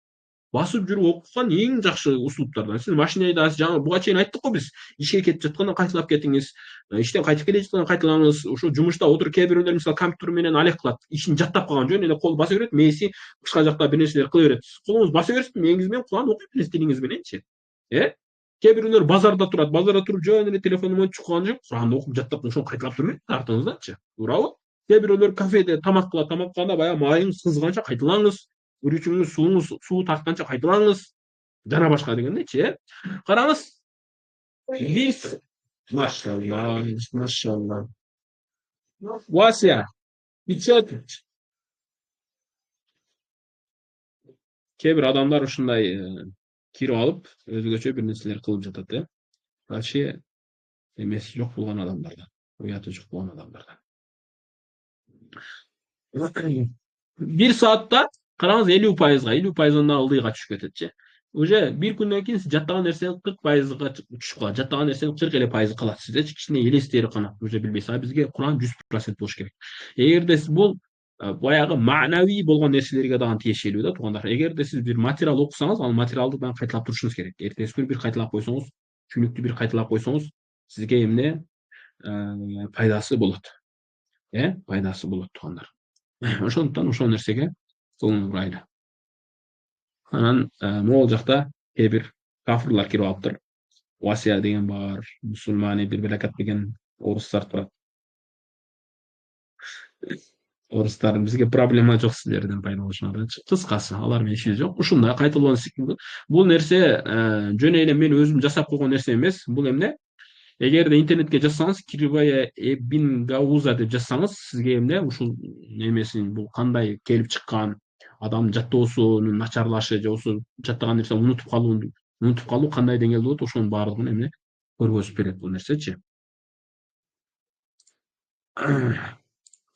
Басып жүрүп окуган эң жакшы услуптардан. Сиз машинеде жаңы буга чейин айттык го биз. Ишке кетип жатканда кайталап кетиңиз. Иштен кайтып келе жатканда кайталаңыз. Ошо жумушта отуруп кээ бирөөлөр мисалы компьютер менен алек кылат. Ишин жаттап калган жөн эле кол баса берет, мээси башка жакта бир нерселер кыла берет. Колуңуз баса берсин, мээңиз менен Куран окуй бересиз тилиңиз мененчи. Кээ бирөөлөр базарда турат. Базарда туруп жөн эле телефону менен чуккан жок, Куранды окуп жаттап, ошону кайталап жүрбөйт артыңызданчы. Туурабы? Кээ бирөөлөр кафеде тамак кылат. Тамак кылганда баягы майыңыз кызганча кайталаңыз. Үрүчүңүз, суу тартканча кайталаңыз. Жана башка дегендейчи. Караңыз. Машалла, машалла. Вася, печать. Кээ бир адамдар ушундай кирип алып, өзгөчө бир нерселер кылып жатат. Вообще эмеси жок болгон адамдардан, уяты жок болгон адамдардан. Бир саатта караңыз 50%га, 50%дан да ылдыйга түшүп кететчи. Уже бир күндөн кийин сиз жаттаган нерсенин 40%га түшүп калат. Жаттаган нерсенин 40% калат. Сизде кичине элестери гана уже билбейсиз. А бизге Куран 100% болуш керек. Эгерде сиз бул баягы маанавий болгон нерселерге дагы тиешелүү да туугандар. Эгерде сиз бир материал окусаңыз, ал материалды дагы кайталап турушуңуз керек. Эртеси күнү бир кайталап койсоңуз, түнүктү бир кайталап койсоңуз, сизге эмне пайдасы болот. Пайдасы болот туугандар. Ошондуктан ошол нерсеге көңүл бурайлы. Анан могул жакта кээ бир кафырлар кирип алыптыр. Васия деген бар, мусулмане бир белакат деген орустар турат. Орустар бизге проблема жок силерден пайда болушуна. Кыскасы алар менен ишибиз жок. Ушундай кайталоон бул нерсе жөн эле мен өзүм жасап койгон нерсе эмес. Бул эмне? Эгерде интернетке жазсаңыз, Кривая Эббингауза деп жазсаңыз, сизге эмне ушул немесин бул кандай келип чыккан, адамдын жаттоосунун начарлашы же болбосо жаттаган нерсени унутуп калуу кандай деңгээлде болот, ошонун баардыгын эмне көргөзүп берет бул нерсечи.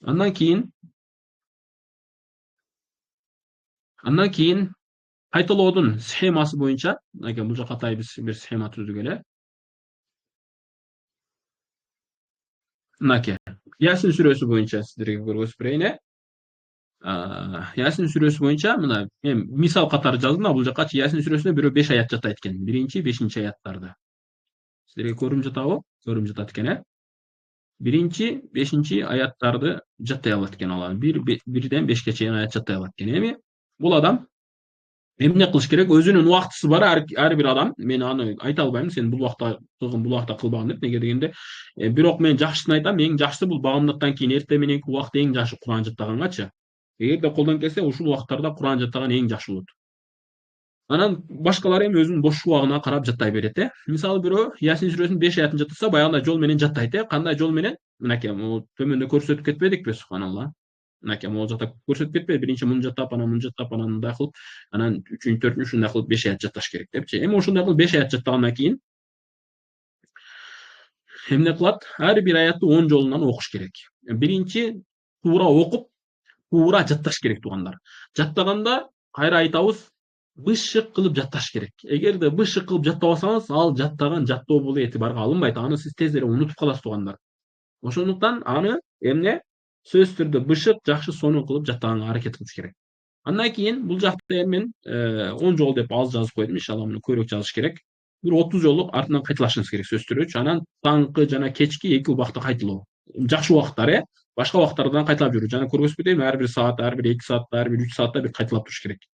Андан кийин андан кийин кайталоодун схемасы боюнча, мынакей бул жака атайбыз бир схема түздүк эле. Мынакей Ясин сүрөсү боюнча сиздерге көргөзүп берейин. Ясин сүрөсү боюнча мына мен мисал катары жаздым да бул жакачы. Ясин сүрөсүндө бирөө 5 аят жатат экен. 1, 5 аяттарды. Сиздерге көрүнүп жатабы? Көрүнүп жатат экен, 1, 5 аяттарды жаттай алат экен алар. 1ден 5ке чейин аят жаттай алат экен. Эми бул адам эмне кылыш керек? Өзүнүн убактысы бар ар бир адам. Мен аны айта албайм, сен бул убакта кылгын, бул убакта кылбагын деп. Неге дегенде, бирок мен жакшысын айтам, эң жакшысы бул багымдыктан кийин эртең мененки убакыт эң жакшы Куран жаттагангачы. Эгерде колдон келсе, ушул убакыттарда Куран жаттаган эң жакшы болот. Анан башкалар эми өзүнүн бош убагына карап жаттай берет. Мисалы бирөө Ясин сүрөсүнүн 5 аятын жаттаса, баягындай жол менен жаттайт. Кандай жол менен? Мынакей могу төмөндө көрсөтүп кетпедикпи? Субханалла. Мынакей могу жакта көрсөтүп кетпеди? Биринчи муну жаттап, анан муну жаттап, анан мындай кылып, анан үчүнчү, төртүнчү ушундай кылып 5 аят жатташ керек депчи. Эми ошондой кылып 5 аят жаттагандан кийин эмне кылат? Ар бир аятты 10 жолунан окуш керек. Биринчи туура окуп, туура жатташ керек туугандар. Жаттаганда кайра айтабыз, бышык кылып жатташ керек. Эгерде бышык кылып жаттабасаңыз, ал жаттаган жаттоо болуп этибарга алынбайт. Аны сиз тез эле унутуп каласыз туугандар. Ошондуктан аны эмне сөзсүз түрдө бышык жакшы сонун кылып жаттаганга аракет кылыш керек. Андан кийин бул жакта эми мен 10 жол деп аз жазып койдум. Иншалла муну көбүрөөк жазыш керек. Бир 30 жолу артынан кайталашыңыз керек сөзсүз түрдө. Анан таңкы жана кечки 2 убакта кайталоо. Жакшы убакыттар, башка убакыттардан кайталап жүрүү. Жана көргөзүп кетейин, ар бир саат, ар бир 2 саатта, ар бир 3 саатта бир кайталап туруш керек.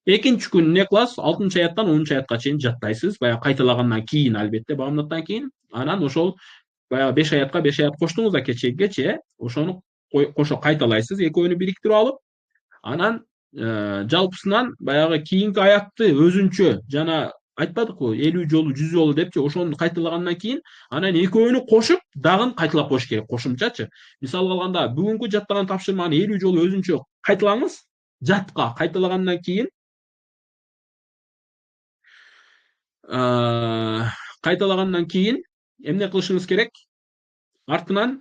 Экинчи күнү эмне кыласыз? 6 аяттан 10 аятка чейин жаттайсыз. Баягы кайталагандан кийин, албетте, багымдыктан кийин. Анан ошол баягы 5 аятка 5 аят коштуңуз да кечээгечи, ошону кошо кайталайсыз, экөөнү бириктирип алып, анан жалпысынан баягы кийинки аятты өзүнчө жана айтпадыкпы 50 жолу 100 жолу депчи, ошону кайталагандан кийин анан экөөнү кошуп дагы кайталап коюш керек, кошумчачы. Мисалга алганда бүгүнкү жаттаган тапшырманы 50 жолу өзүнчө кайталаңыз, жатка кайталагандан кийин кайталагандан кийин эмне кылышыңыз керек? Артынан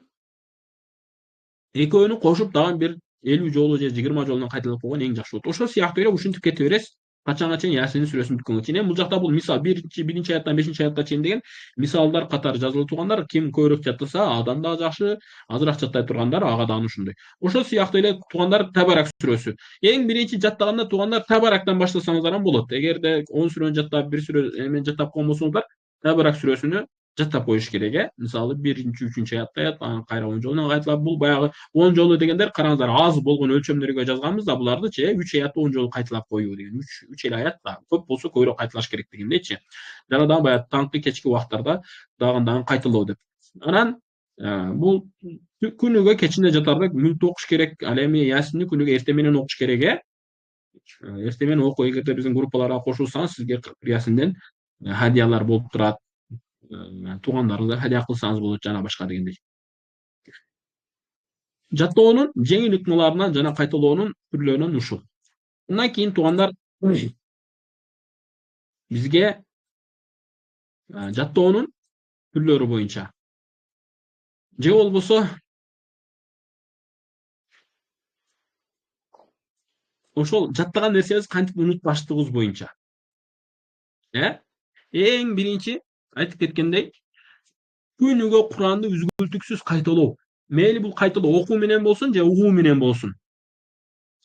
экөөнү кошуп дагы бир 50 жолу же 20 жолунан кайталап койгон эң жакшы болот. Ошол сыяктуу эле ушинтип кете бересиз. Качанга чейин Ясин сүрөсүн бүткөнгө чейин. Эми бул жакта бул мисал 1 аяттан 5 аятка чейин деген мисалдар катары жазылып тургандар. Ким көбүрөөк жаттаса, адан да жакшы, азыраак жаттай тургандар ага да ушундай. Ошол сыяктуу эле туугандар Табарак сүрөсү. Эң биринчи жаттаганда туугандар Табарактан баштасаңыздар ham болот. Эгерде 10 сүрөнү жаттап, бир сүрө эмен жаттап койгон болсоңуздар, Табарак сүрөсүнү жаттап коюш керек. Мисалы 1-3 аятта анан кайра 10 жолунан кайталап, бул баягы 10 жолу дегендер караңыздар аз болгон өлчөмдөргө жазганбыз да булардычы, 3 аятты 10 жолу кайталап коюу деген. 3 эле аят да, көп болсо көбүрөөк кайталаш керек дегендейчи. Жана дагы баягы таңкы кечки убактарда дагы кайталоо деп. Анан бул күнүгө кечинде жатарда мүлт окуш керек. Ал эми Ясинди күнүгө эртең менен окуш керек. Эртең менен окуу, эгерде биздин группаларга кошулсаңыз, сизге Ясинден хадиялар болуп турат. Туугандарыңызга хадия кылсаңыз болот, жана башка дегендей. Жаттоонун жеңил ыкмаларынан жана кайталоонун түрлөрүнөн ушул. Андан кийин туугандар бизге жаттоонун түрлөрү боюнча же болбосо ошол жаттаган нерсебиз кантип унутпаштыгыбыз боюнча. Эң биринчи айтып кеткендей, күнүгө Куранды үзгүлтүксүз кайталоо. Мейли бул кайталоо окуу менен болсун же угуу менен болсун.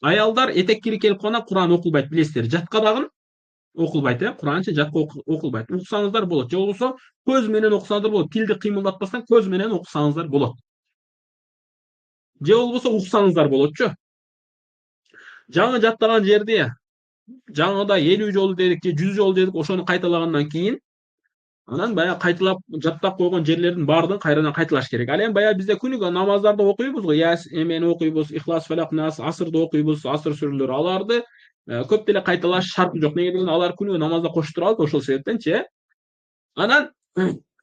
Аялдар этеккири келип калганда Куран окулбайт, билесиздер. Жатка дагы окулбайт, Куранчы жатка окулбайт. Уксаңыздар болот. Же болбосо көз менен окусаңыздар болот. Тилди кыймылдатпастан көз менен окусаңыздар болот. Же болбосо уксаңыздар болотчу. Жаңы жаттаган жерди жаңыда 50 жолу дедик же 100 жолу дедик, ошону кайталагандан кийин Анан баягы кайталап жаттап койгон жерлердин баардыгын кайрадан кайталаш керек. Ал эми баягы бизде күнүгө намаздарды окуйбуз го, эмени окуйбуз, Ихлас, Фалак, Нас, асырды окуйбуз, асыр сүрөлөрү. Аларды көп деле кайталаш шарты жок. Неге дегенде алар күнүгө намазда кошуп турабыз ошол себептенчи, э. Анан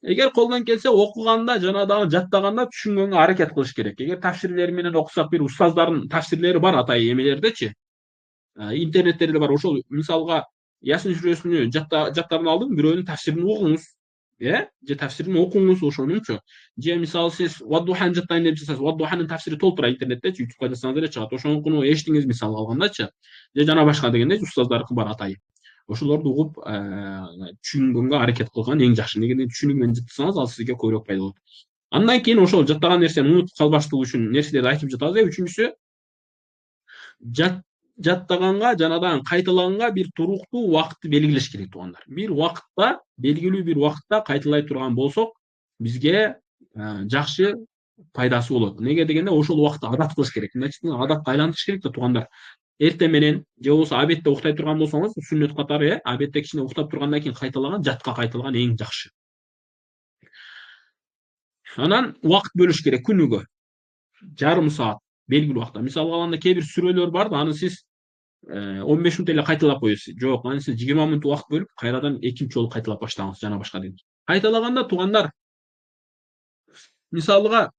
эгер колдон келсе окуганда жана дагы жаттаганда түшүнгөнгө аракет кылыш керек. Эгер тафсирлери менен окусак, бир устаздардын тафсирлери бар атайын эмелердечи. Интернеттерде бар. Ошол мисалга Ясин сүрөсүнү жаттардан алдым, бирөөнүн тафсирин угуңуз, же тафсирин окуңуз ошонунчу. Же мисалы сиз Ваддуханы жаттайын деп жатсаңыз, Ваддуханын тафсири толтура интернеттечи, YouTube'га жазсаңыз эле чыгат. Ошонукуну эчтиңиз мисал алгандачы. Же жана башка дегенде устаздардыкы бар атайын. Ошолорду угуп, түшүнгөнгө аракет кылган эң жакшы. Негеден түшүнүк менен жаттасаңыз, ал сизге көбүрөөк пайда болот. Андан кийин ошол жаттаган нерсени унутуп калбаштыгы үчүн нерселерди айтып жатабыз. Үчүнчүсү, жаттаганга жана дагы кайталаганга бир туруктуу убакытты белгилеш керек туугандар. Бир убакытта, белгилүү бир убакытта кайталай турган болсок, бизге жакшы пайдасы болот. Неге дегенде ошол убакытта адат кылыш керек. Значит, адатка айлантырыш керек да туугандар. Эртең менен же болбосо обедте уктай турган болсоңуз, сүннөт катары, обедте кичине уктап тургандан кийин кайталаган, жатка кайталаган эң жакшы. Анан убакыт бөлүш керек күнүгө. Жарым саат белгилүү убакытта. Мисалга алганда кээ бир сүрөлөр бар да, аны сиз 15 мүнөт эле кайталап коесуз. Жок, аны сиз 20 мүнөт убакыт бөлүп, кайрадан экинчи жолу кайталап баштаңыз жана башка деген. Кайталаганда туугандар, мисалга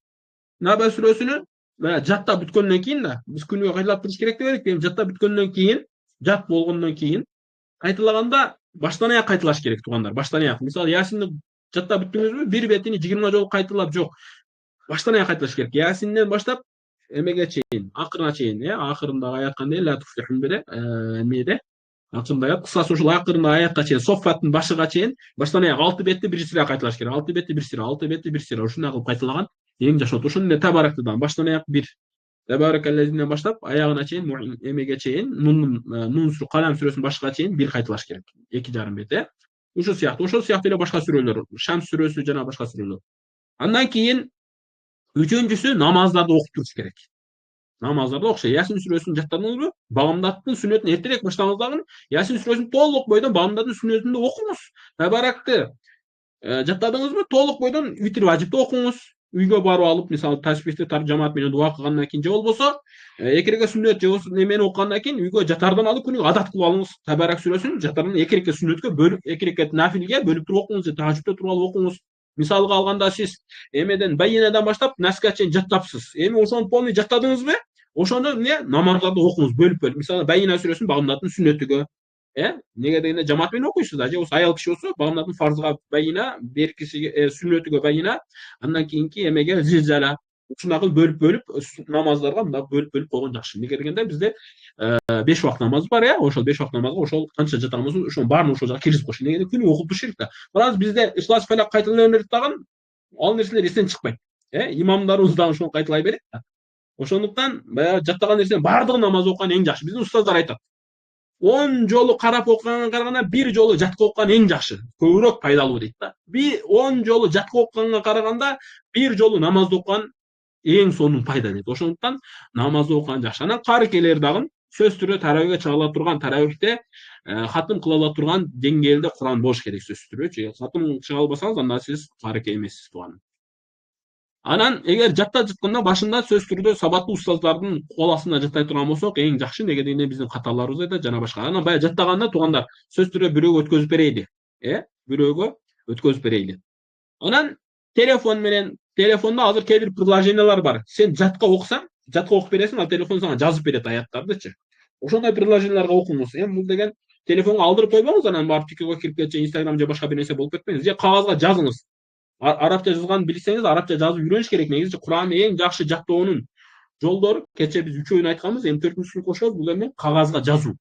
Наба сүрөсүнү жаттап бүткөндөн кийин да, биз күнүгө кайталап туруш керек деп элек, эми жаттап бүткөндөн кийин, жат болгондон кийин кайталаганда баштан аяк кайталаш керек туугандар, баштан аяк. Мисалы Ясинди жаттап бүттүңүзбү, бир бетини 20 жолу кайталап жок. Баштан аяк кайталаш керек. Ясинден баштап эмеге чейин, акырына чейин, акырындагы аят кандай эле эмеде, акырында аят, кысасы ошол акырында аятка чейин, Соффаттын башыга чейин баштан аяк 6 бетти бир сыйра кайталаш керек. 6 бетти бир сыйра, 6 бетти бир сыйра, ушундай кылып кайталаган эң жакшы болот. Ошондой эле табарактыдан баштан аяк бир, табаракаллезинен баштап аягына чейин, эмеге чейин, нун калам сүрөсүнүн башыга чейин бир кайталаш керек. 2,5 бет, ошол сыяктуу эле башка сүрөлөр, Шамс сүрөсү жана башка сүрөлөр. Андан кийин үчүнчүсү, намаздарды окуп туруш керек. Намаздарды окуш. Ясин сүрөсүн жаттадыңызбы? Багымдаттын сүннөтүн эртерээк баштаңыз дагы. Ясин сүрөсүн толук бойдон багымдаттын сүннөтүн да окуңуз. Табаракты жаттадыңызбы? Толук бойдон витр важипти окуңуз. Үйгө барып алып, мисалы таспихти жамаат менен дуа кылгандан кийин же болбосо экирекке сүннөт же болбосо немени окугандан кийин үйгө жатардан алып күнүгө адат кылып алыңыз. Табарак сүрөсүн жатардан экирекке сүннөткө бөлүп, экирекке нафилге бөлүп туруп окуңуз же тахажжудта туруп алып окуңуз. Мисалга алганда сиз эмеден Байинадан баштап Наска чейин жаттапсыз. Эми ошону полный жаттадыңызбы? Ошону намаздарды окуңуз бөлүп. Мисалы Байина сүрөсүн багымдаттын сүннөтүгө, неге дегенде жамаат менен окуйсуз да, же болбосо аял киши болсо багымдаттын фарзга Байина, беркисиге сүннөтүгө Байина, андан кийинки эмеге Зилзала. Ушундай кылып бөлүп намаздарга мындай бөлүп койгон жакшы. Неге дегенде бизде 5 убакыт намаз бар, ошол 5 убакыт намазга ошол канча жатамыз, ошонун баарын ошол жака киргизип коюш. Неге күнүгө окуп туруш керек да. Бираз бизде Ихлас, Фалак кайталанып жаткан, ал нерселер эстен чыкпайт. Имамдарыбыз дагы ошону кайталай берет да. Ошондуктан баягы жаттаган нерсенин баардыгын намаз окуган эң жакшы. Биздин устаздар айтат. 10 жолу карап окуганга караганда 1 жолу жатка окуган эң жакшы. Көбүрөөк пайдалуу дейт да. 10 жолу жатка окуганга караганда 1 жолу намазды окуган эң сонун пайда дейт. Ошондуктан намазды окуган жакшы. Анан карыкелер дагы сөзсүз түрдө таравихке чыга ала турган, таравихте хатым кыла ала турган деңгээлде Куран болуш керек сөзсүз түрдө. Хатым чыга албасаңыз, анда сиз карыке эмессиз тууганым. Анан эгер жатта жатканда башында сөзсүз түрдө сабаттуу устаздардын кол астында жаттай турган болсок эң жакшы. Неге дегенде биздин каталарыбыз айтат жана башка. Анан баягы жаттаганда туугандар сөзсүз түрдө бирөөгө өткөзүп берейли. Бирөөгө өткөзүп берейли. Анан телефондо азыр кээ бир приложениялар бар. Сен жатка окусаң, жатка окуп бересиң, ал телефон сага жазып берет аяттардычы. Ошондой приложенияларга окуңуз. Эми бул деген телефонго алдырып койбоңуз, анан барып TikTokко кирип кетчи, Instagram же башка бир нерсе болуп кетпеңиз. Же кагазга жазыңыз. Арабча жазганды билсеңиз, арабча жазып үйрөнүш керек. Негизи Куранды эң жакшы жаттоонун жолдору, кечээ биз 3-өйүн айтканбыз, эми 4-үнчүсүн кошобуз, бул эме кагазга жазуу.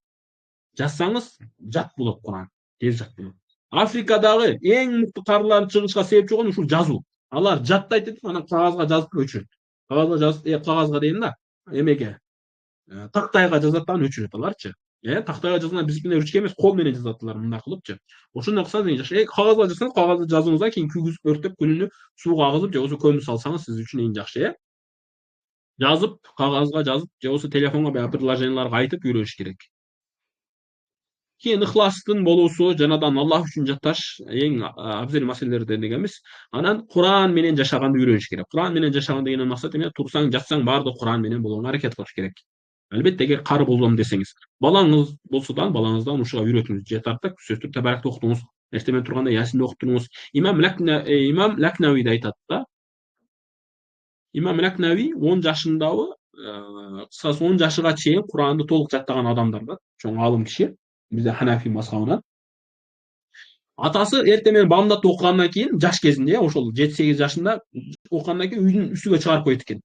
Жазсаңыз жат болот Куран, тез жат болот. Африкадагы эң мыкты карылардын чыгышка себепчи болгон ушул жазуу. Алар жаттайт этип, анан кагазга жазып өчүрөт. Кагазга жазып, кагазга дейм да, эмеге, тактайга жазат да, өчүрөт аларчы. Тактайга жазганда биздикине ручка эмес, кол менен жазат алар мындай кылыпчы. Ошондой кылсаңыз эң жакшы. Кагазга жазсаңыз, кагазды жазууңуздан кийин күйгүзүп, өртөп, күнүнө сууга агызып, же болбосо көмүп салсаңыз сиз үчүн эң жакшы, Жазып, кагазга жазып, же болбосо телефонго баягы приложенияларга айтып үйрөнүш керек. Кийин ыхластын болуусу, жанадан Аллах үчүн жатташ эң абзел маселелерден дегенбиз. Анан Куран менен жашаганды үйрөнүш керек. Куран менен жашаган дегенден максат эме турсаң, жатсаң баардык Куран менен болгонго аракет кылыш керек. Албетте эгер кары болом десеңиз, балаңыз болсо да балаңыздан ушуга үйрөтүңүз. Же тартып сөз түрк табаракты окутуңуз, эртең менен турганда Ясинди окуп туруңуз. Имам Лакнави да айтат да, имам Лакнави 10 жашындабы, кыскасы 10 жашыга чейин Куранды толук жаттаган адамдар да, чоң алым киши, бизде Ханафи мазхабынан. Атасы эртең менен бамдатты окугандан кийин, жаш кезинде, ошол 7-8 жашында окугандан кийин үйдүн үстүгө чыгарып коет экен.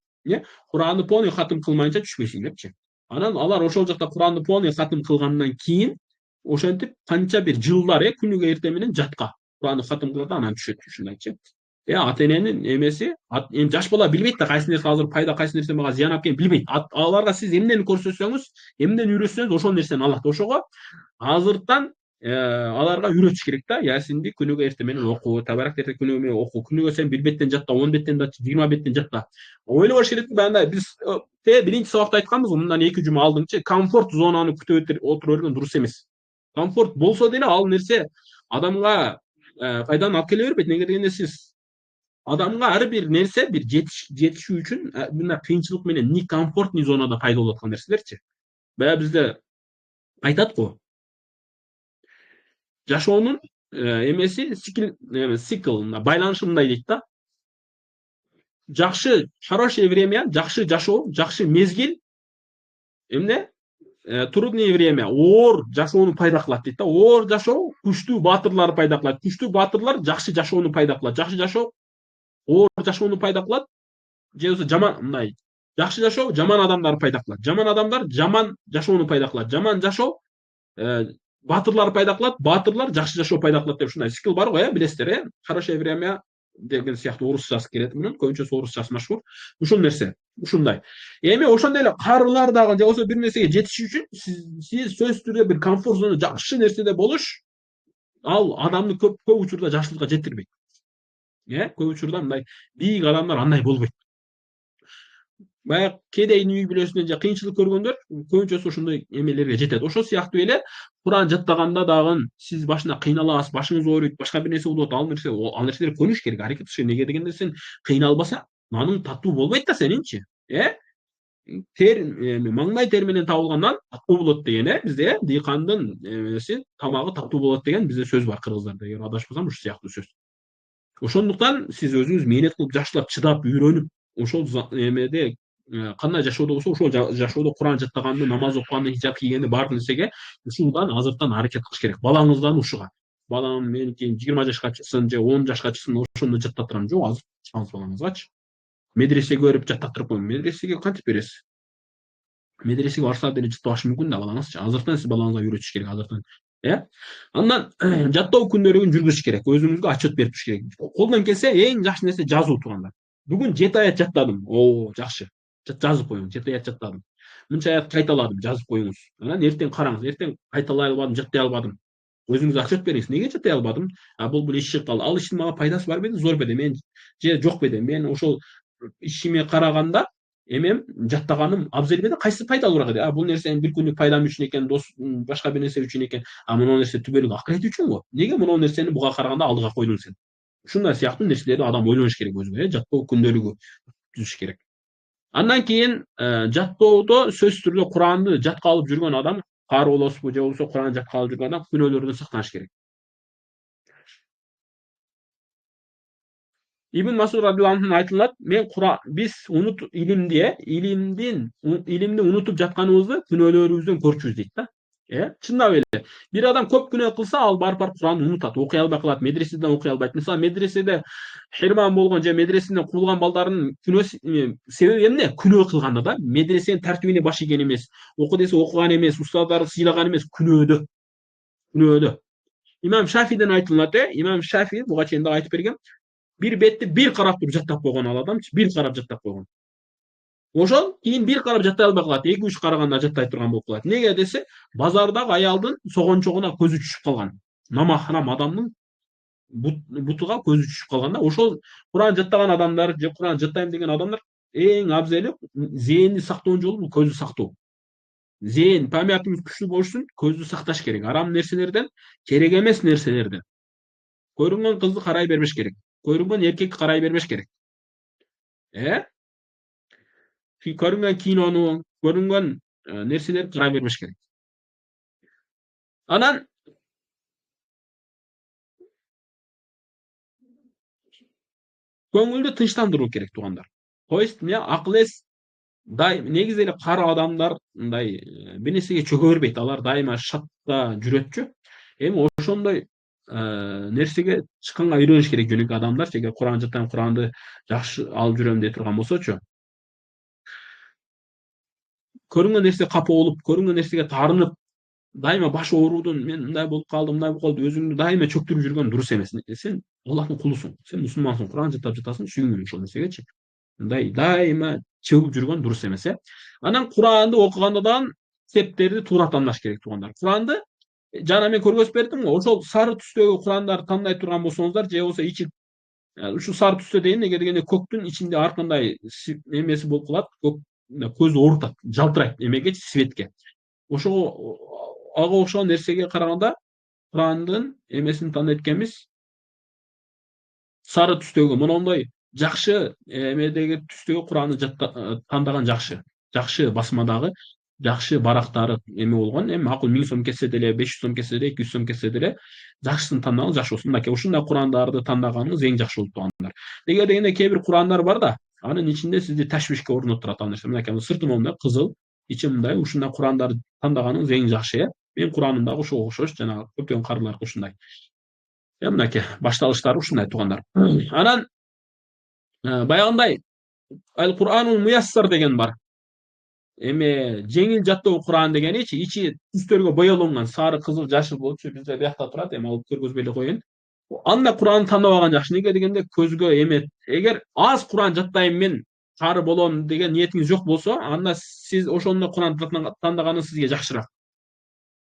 Куранды полный катым кылмайынча түшпөйсүң депчи. Анан алар ошол жакта Куранды полный катым кылгандан кийин, ошентип канча бир жылдар күнүгө эртең менен жатка Куранды катым кылат, анан түшөт ушундайчы. Ата эненин эмеси, эми жаш бала билбейт да кайсы нерсе азыр пайда, кайсы нерсе мага зыян алып келет билбейт. Аларга сиз эмнени көрсөтсөңүз, эмнени үйрөтсөңүз ошол нерсени алат. Ошого азыртан аларга үйрөтүш керек да. Ясинди күнүгө эртең менен оку, табарак эртең күнүгө менен оку. Күнүгө сен 1 беттен жатта, 10 беттен жатта, 20 беттен жатта. Ойлобош керек да, андай биз биринчи сабакта айтканбыз, мындан 2 жума алдыңчы, комфорт зонаны күтүп отура берген дурус эмес. Комфорт болсо деле ал нерсе адамга пайданы алып келе бербейт. Неге дегенде сиз адамга ар бир нерсе бир жетишүү үчүн мындай кыйынчылык менен ни комфорт, ни зонада пайда болуп аткан нерселерчи. Баягы бизде айтат го, жашоонун эмеси цикл байланышы мындай дейт да. Жакшы, хорошее время, жакшы жашоо, жакшы мезгил эмне? Трудное время, оор жашоону пайда кылат дейт да. Оор жашоо күчтүү баатырлар пайда кылат. Күчтүү баатырлар жакшы жашоону пайда кылат. Жакшы жашоо оор жашоону пайда кылат. Же болбосо жаман мындай жакшы жашоо жаман адамдар пайда кылат. Жаман адамдар жаман жашоону пайда кылат. Жаман жашоо баатырлар пайда кылат. Баатырлар жакшы жашоо пайда кылат деп ушундай цикл бар го, билесиздер, Хорошее время деген сыяктуу орусчасы келет мунун, көбүнчөсү орусчасы машгур. Ушул нерсе, ушундай. Эми ошондой эле карылар дагы же болбосо бир нерсеге жетиш үчүн сиз сөзсүз түрдө бир комфорт зона, жакшы нерседе болуш, ал адамды көп учурда жакшылыкка жетирбейт. Көп учурда мындай бийик адамдар андай болбойт. Баягы кедейдин үй бүлөсүнөн же кыйынчылык көргөндөр көбүнчөсү ошондой эмелерге жетет. Ошол сыяктуу эле Куран жаттаганда дагы сиз башында кыйналасыз, башыңыз ооруйт, башка бир нерсе болот, ал нерселерди көнүш керек, аракет кылыш керек. Неге дегенде сен кыйналбасаң, нанын таттуу болбойт да сенинчи. Маңдай тер менен табылган нан таттуу болот деген, бизде дыйкандын эмеси тамагы таттуу болот деген бизде сөз бар, кыргыздарда. Эгер адашпасам, ушул сыяктуу сөз. Ошондуктан сиз өзүңүз мээнет кылып, жакшылап, чыдап, үйрөнүп, ошол эмеде кандай жашоодо болсо ошол жашоодо Куран жаттаганды, намаз окуганды, хижап кийгенди, баардык нерсеге ушудан азыртан аракет кылыш керек. Балаңыздан ушуга. Балам меники 20 жашка чыксын же 10 жашка чыксын, ошондо жаттатырам. Жок, азыр чыгабыз балаңызгачы. Медресеге берип жаттаттырып коюң. Медресеге кантип бересиз? Медресеге барса деле жаттабашы мүмкүн да балаңызчы. Азыртан сиз балаңызга үйрөтүш керек, азыртан. Андан жаттоо күндөрүн жүргүзүш керек. Өзүңүзгө отчет берип туруш керек. Колдон келсе эң жакшы нерсе жазуу тууганда. Бүгүн 7 аят жаттадым. Жакшы. Жазып коюңуз. 7 аят жаттадым. Мынча аят кайталадым, жазып коюңуз. Анан эртең караңыз. Эртең кайталай албадым, жаттай албадым. Өзүңүзгө отчет бериңиз. Неге жаттай албадым? Бул иш чыгып калды. Ал иштин мага пайдасы бар беди, зор беди? Мен же жок беди? Мен ошол ишиме караганда эмем жаттаганым абзел беди, кайсы пайдалуураак эди? Бул нерсенин бир күндүк пайдам үчүн экен, башка бир нерсе үчүн экен. Мына нерсе түбөлүк акырет үчүн го. Неге мына нерсени буга караганда алдыга койдуң сен? Ушундай сыяктуу нерселерди адам ойлош керек өзүгө, жаттоо күндөлүгү түзүш керек. Андан кийин жаттоодо сөзсүз түрдө Куранды жатка алып жүргөн адам, кары болосузбу же болбосо Куран жатка алып жүргөн адам күнөөлөрдөн сактаныш керек. Ибн Масуд радыйаллаху анхунан айтылат, биз илимди унутуп жатканыбызды күнөөлөрүбүздөн көрчүбүз дейт да. Чындап эле. Бир адам көп күнөө кылса, ал барып Куранды унутат, окуй албай калат, медреседен окуй албайт. Мисалы, медреседе хирман болгон же медреседен куулган балдардын себеби эмне? Күнөө кылганда да, медресенин тартибине баш ийген эмес, оку десе окуган эмес, устаздарды сыйлаган эмес, күнөөдө. Имам Шафиден айтылат, Имам Шафи буга чейин да айтып берген. Bir betти bir карап туруп жаттап койгон ал адамчы, bir карап жаттап койгон. Ошол кийин bir карап жаттай албай калат, 2-3 караганда жаттай турган болуп калат. Неге десе, базардагы аялдын согончогуна көзү түшүп калган. Намахрам адамдын бутуга көзү түшүп калган да. Ошол Куран жаттаган адамдар же Куран жаттайм деген адамдар эң абзели зээнди сактоонун жолу бул көздү сактоо. Зейин, памятыңыз күчлүү болуш үчүн көздү сакташ керек. Арам нерселерден, керек эмес нерселерден. Көрүнгөн кызды карай бербеш керек. Көрүнгөн эркекти карай бербеш керек. Э? Көрүнгөн кинону, көрүнгөн нерселерди карай бербеш керек. Анан көңүлдү тынчтандыруу керек, туугандар. То есть эмне акыл эс негизи эле кары адамдар мындай бир нерсеге чөгө бербейт. Алар дайыма шатта жүрөтчү. Эми ошондой нерсеге чыкканга үйрөнүш керек жөнөкөй адамдарчы. Эгер Куран жаттайм, Куранды жакшы алып жүрөм дей турган болсочу, көрүнгөн нерсеге капа болуп, көрүнгөн нерсеге таарынып, дайыма баш оорудун, мен мындай болуп калдым, мындай болуп калды, өзүңдү дайыма чөктүрүп жүргөн дурус эмес. Сен Аллахтын кулусуң, сен мусулмансың, Куран жаттап жатасың, сүйүн ошол нерсегечи. Мындай дайыма чөгүп жүргөн дурус эмес, э. Анан Куранды окуганда дагы китептерди туура тандаш керек, туугандар. Куранды жана мен көргөзүп бердим го, ошол сары түстөгү Курандарды тандай турган болсоңуздар, же болбосо ичи ушул сары түстө дейин, неге дегенде көктүн ичинде ар кандай эмеси болуп калат, көк көздү оорутат, жалтырайт эмегечи, светке. Ошого ага окшогон нерсеге караганда Курандын эмесин тандайт экенбиз, сары түстөгү монондой жакшы эмедеги түстөгү Куранды тандаган жакшы. Жакшы басмадагы, жакшы барактары эме болгон. Эми макул 1000 сом кетсе деле, 500 сом кетсе деле, 200 сом кетсе деле, жакшысын тандаган жакшы болсун. Мынакей ушундай Курандарды тандаганыңыз эң жакшы болот, туугандар. Неге дегенде кээ бир Курандар бар да, анын ичинде сизди ташвишке орнотурат ал нерсе. Мынакей сырты мондай кызыл, ичи мындай, ушундай Курандарды тандаганыңыз эң жакшы, э. Менин Кураным дагы ошого окшош, жана көптөгөн карыларга ушундай. Мынакей башталыштары ушундай, туугандар. Анан баягындай Ал Куранул Муяссар деген бар. Эме жеңил жаттоо Куран дегеничи, ичи түстөргө боялган, сары, кызыл, жашыл болчу, бизде биякта турат, эми алып көргөзбөй эле коеюн. Андай Куранды тандабаган жакшы. Неге дегенде көзгө эмет. Эгер аз Куран жаттайм мен, кары болом деген ниетиңиз жок болсо, анда сиз ошондой Куран тандаганыңыз сизге жакшыраак.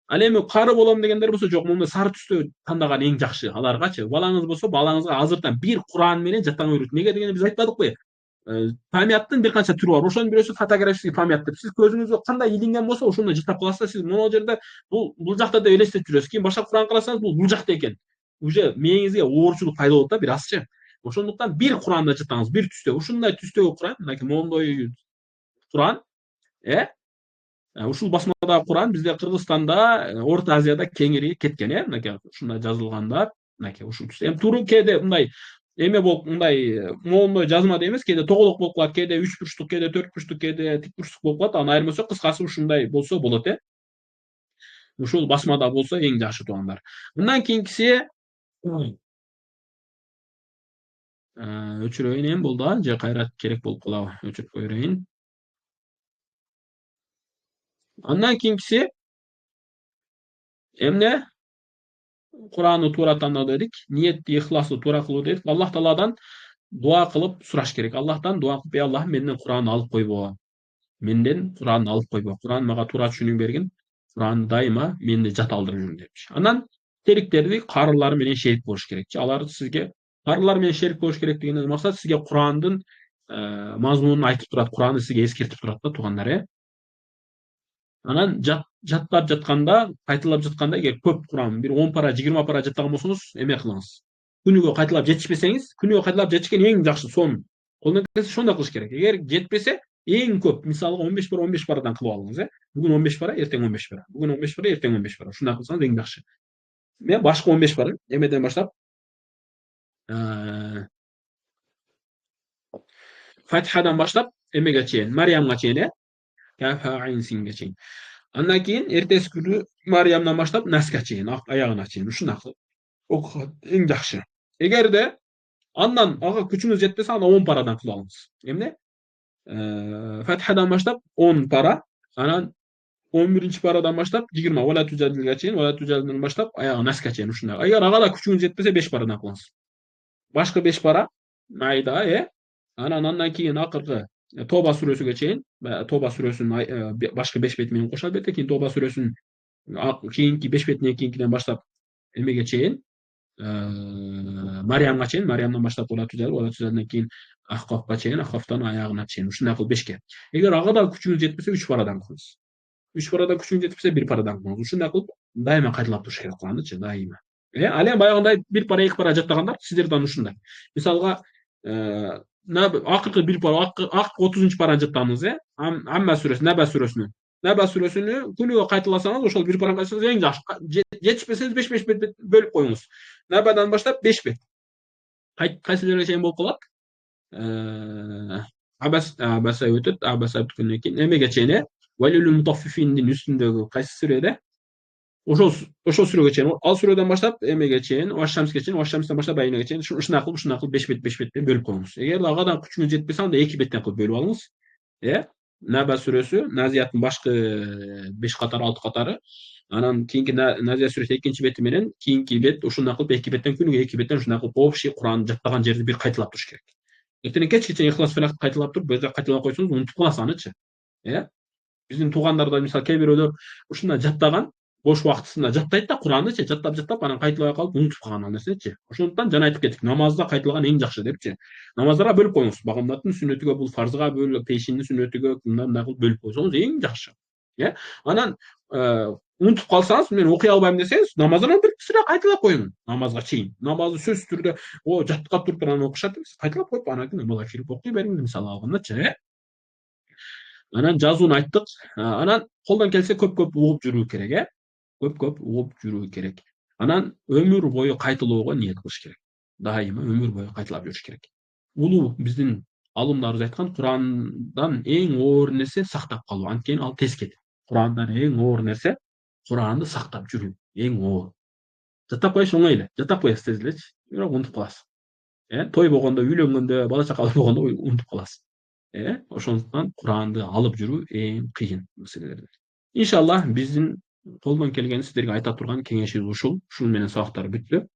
Ал эми кары болом дегендер болсо жок, мондай сары түстө тандаган эң жакшы аларгачы. Балаңыз болсо, балаңызга азыртан бир Куран менен жаттанга үйрөтүн. Неге дегенде биз айтпадыкпы? Памяттын бир канча түрү бар. Ошонун бирөөсү фотографический память деп. Сиз көзүңүзгө кандай илинген болсо, ошондой жаттап каласыз да, сиз могул жерде бул жакта деп элестетип жүрөсүз. Кийин башка Куран карасаңыз, бул жакта экен. Уже мээңизге оорчулук пайда болот да, бир азчы. Ошондуктан бир Куранды жаттаңыз, бир түстө. Ушундай түстөгү Куран, мынакей моундай Куран, э ушул басмадагы Куран бизде Кыргызстанда, Орто Азияда кеңири кеткен, э. Мынакей ушундай жазылганда, мынакей ушул түстө. Эми туру кээде мындай эме болуп, мындай моундой жазмада эмес, кээде тоголок болуп калат, кээде 3 бурчтук, кээде 4 бурчтук, кээде тик бурчтук болуп калат. Анын айырмасы жок. Кыскасы ушундай болсо болот, э. Ушул басмада болсо эң жакшы, туугандар. Мындан кийинкиси өчүрөйүн эми бул да, же кайра керек болуп калабы? Өчүрүп кое берейин. Андан кийинкиси эмне? Куранды туура тандоо дедик, ниетти, ихластуу туура кылуу дедик. Аллах Тааладан дуа кылып сураш керек. Аллахтан дуа кылып, ey Аллахым, менден Куранды алып койбо. Менден Куранды алып койбо. Куран мага туура түшүнүк бергин. Куранды дайыма менде жат алдырып жүрүн депчи. Анан териктерди карылар менен шерик болуш керекчи. Алар сизге карылар менен шерик болуш керек дегенден максат сизге Курандын мазмунун айтып турат, Куранды сизге эскертип турат да, туугандар, э. Анан жаттап жатканда, кайталап жатканда, эгер көп Куран, бир 10 пара, 20 пара жаттаган болсоңуз, эме кылыңыз. Күнүгө кайталап жетишпесеңиз, күнүгө кайталап жетишкен эң жакшы сон. Колдон келсе ошондой кылыш керек. Эгер жетпесе, эң көп, мисалга 15 парадан кылып алыңыз, э. Бүгүн 15 пара, эртең 15 пара. Бүгүн 15 пара, эртең 15 пара. Ушундай кылсаңыз эң жакшы. Мен башкы 15 пара эмеден баштап, Фатихадан баштап эмеге чейин, Мариямга чейин, э. Кафа айн синге чейин. Андан кийин эртеси күнү Мариямдан баштап Наска чейин, аягына чейин ушундай кылып окуган эң жакшы. Эгерде андан ага күчүңүз жетпесе, анда 10 парадан кылып алыңыз. Эмне? Фатихадан баштап 10 пара, анан 11 парадан баштап 20, вала тужадилге чейин, вала тужадилден баштап аягы Наска чейин ушундай. Эгер ага да күчүңүз жетпесе 5 парадан кылыңыз. Башкы 5 пара майда, э. Андан кийин акыркы Тоба сүрөсүгө чейин, Тоба сүрөсүнүн башкы 5 бети менен кошо албетте, кийин Тоба сүрөсүнүн кийинки 5 бетинен кийинкиден баштап эмеге чейин, Мариямга чейин, Мариямдан баштап Вала Тужадилден кийин Ахкафка чейин, Ахкафтан аягына чейин ушундай кылып 5ке. Эгер ага да күчүңүз жетпесе 3 парадан кылыңыз. 3 парадан күчүң жетпесе 1 парадан кылыңыз. Ушундай кылып дайыма кайталап туруш керек Куранычы, дайыма. Ал эми баягындай 1 пара 2 пара жаттагандар сиздерден ушундай. Мисалга акыркы 1 пара, акыркы 30 параны жаттадыңыз, Амма сүрөсү, Наба сүрөсүнү. Наба сүрөсүнү күнүгө кайталасаңыз, ошол 1 параны кайталасаңыз эң жакшы. Жетишпесеңиз 5 бет бөлүп коюңуз. Набадан баштап 5 бет. Кайсы жерге чейин болуп калат? Абаса өтөт, абаса бүткөндөн кийин эмеге чейин, Валилул мутаффифиндин үстүндөгү кайсы сүрөдө? Ошол сүрөгө чейин, ал сүрөдөн баштап эмеге чейин, Ваш-Шамске чейин, Ваш-Шамстан баштап Байнеге чейин ушундай кылып 5 беттен бөлүп коюңуз. Эгер агадан күчүңүз жетпесе, анда 2 беттен кылып бөлүп алыңыз. Наба сүрөсү, Назияттын башкы 5 катары, 6 катары. Анан кийинки Назия сүрөсү 2 бети менен кийинки бет ушундай кылып 2 беттен күнүгө 2 беттен ушундай кылып общий Куранды жаттаган жерди бир кайталап туруш керек. Эртең кечке чейин Ихлас Фалакты кайталап туруп, бир жак кайталап койсоңуз унутуп каласыз анычы. Биздин туугандарда мисалы кээ бирөөлөр ушундай жаттаган, бош убактысында жаттайт да Курандычы, жаттап анан кайталабай калып унутуп калган ал нерсечи. Ошондуктан жана айтып кеттик, намазда кайталган эң жакшы депчи. Намаздарга бөлүп коюңуз. Багамдаттын сүннөтүгө, бул фарзга бөлүп, пейшиндин сүннөтүгө мындай кылып бөлүп койсоңуз эң жакшы. Анан унутуп калсаңыз, мен окуй албайм десеңиз, намаздан бир сүрө кайталап коюң намазга чейин. Намазды сөзсүз түрдө жаттап туруп анан окушат эмес, кайталап коюп анан кийин бала кирип окуй бериңиз мисалы алгандачы. Анан жазууну айттык. Анан колдон келсе көп угуп жүрүү керек, Көп угуп жүрүү керек. Анан өмүр бою кайталоого ниет кылыш керек. Дайыма өмүр бою кайталап жүрүш керек. Улуу биздин алымдарыбыз айткан, Курандан эң оор нерсе сактап калуу. Анткени ал тез кетет. Курандан эң оор нерсе Куранды сактап жүрүү. Эң оор. Жаттап коюш оңой эле. Жаттап коесуз тез элечи. Бирок унутуп каласыз. Той болгондо, үйлөнгөндө, бала чакалуу болгондо унутуп каласыз. Ошондуктан Куранды алып жүрүү эң кыйын маселелерден. Иншалла биздин колдон келгени сиздерге айта турган кеңешибиз ушул. Ушул менен сабактар бүттү.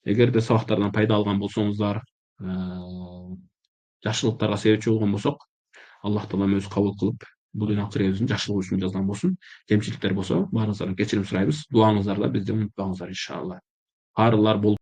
Эгерде сабактардан пайда алган болсоңуздар, жакшылыктарга себепчи болгон болсок, Аллах Таалам өзү кабыл кылып, бул акырыбыздын жакшылыгы үчүн жазган болсун. Кемчиликтер болсо, баарыңыздардан кечирим сурайбыз. Дуаңыздарда бизди унутпаңыздар иншалла. Каарылар болуп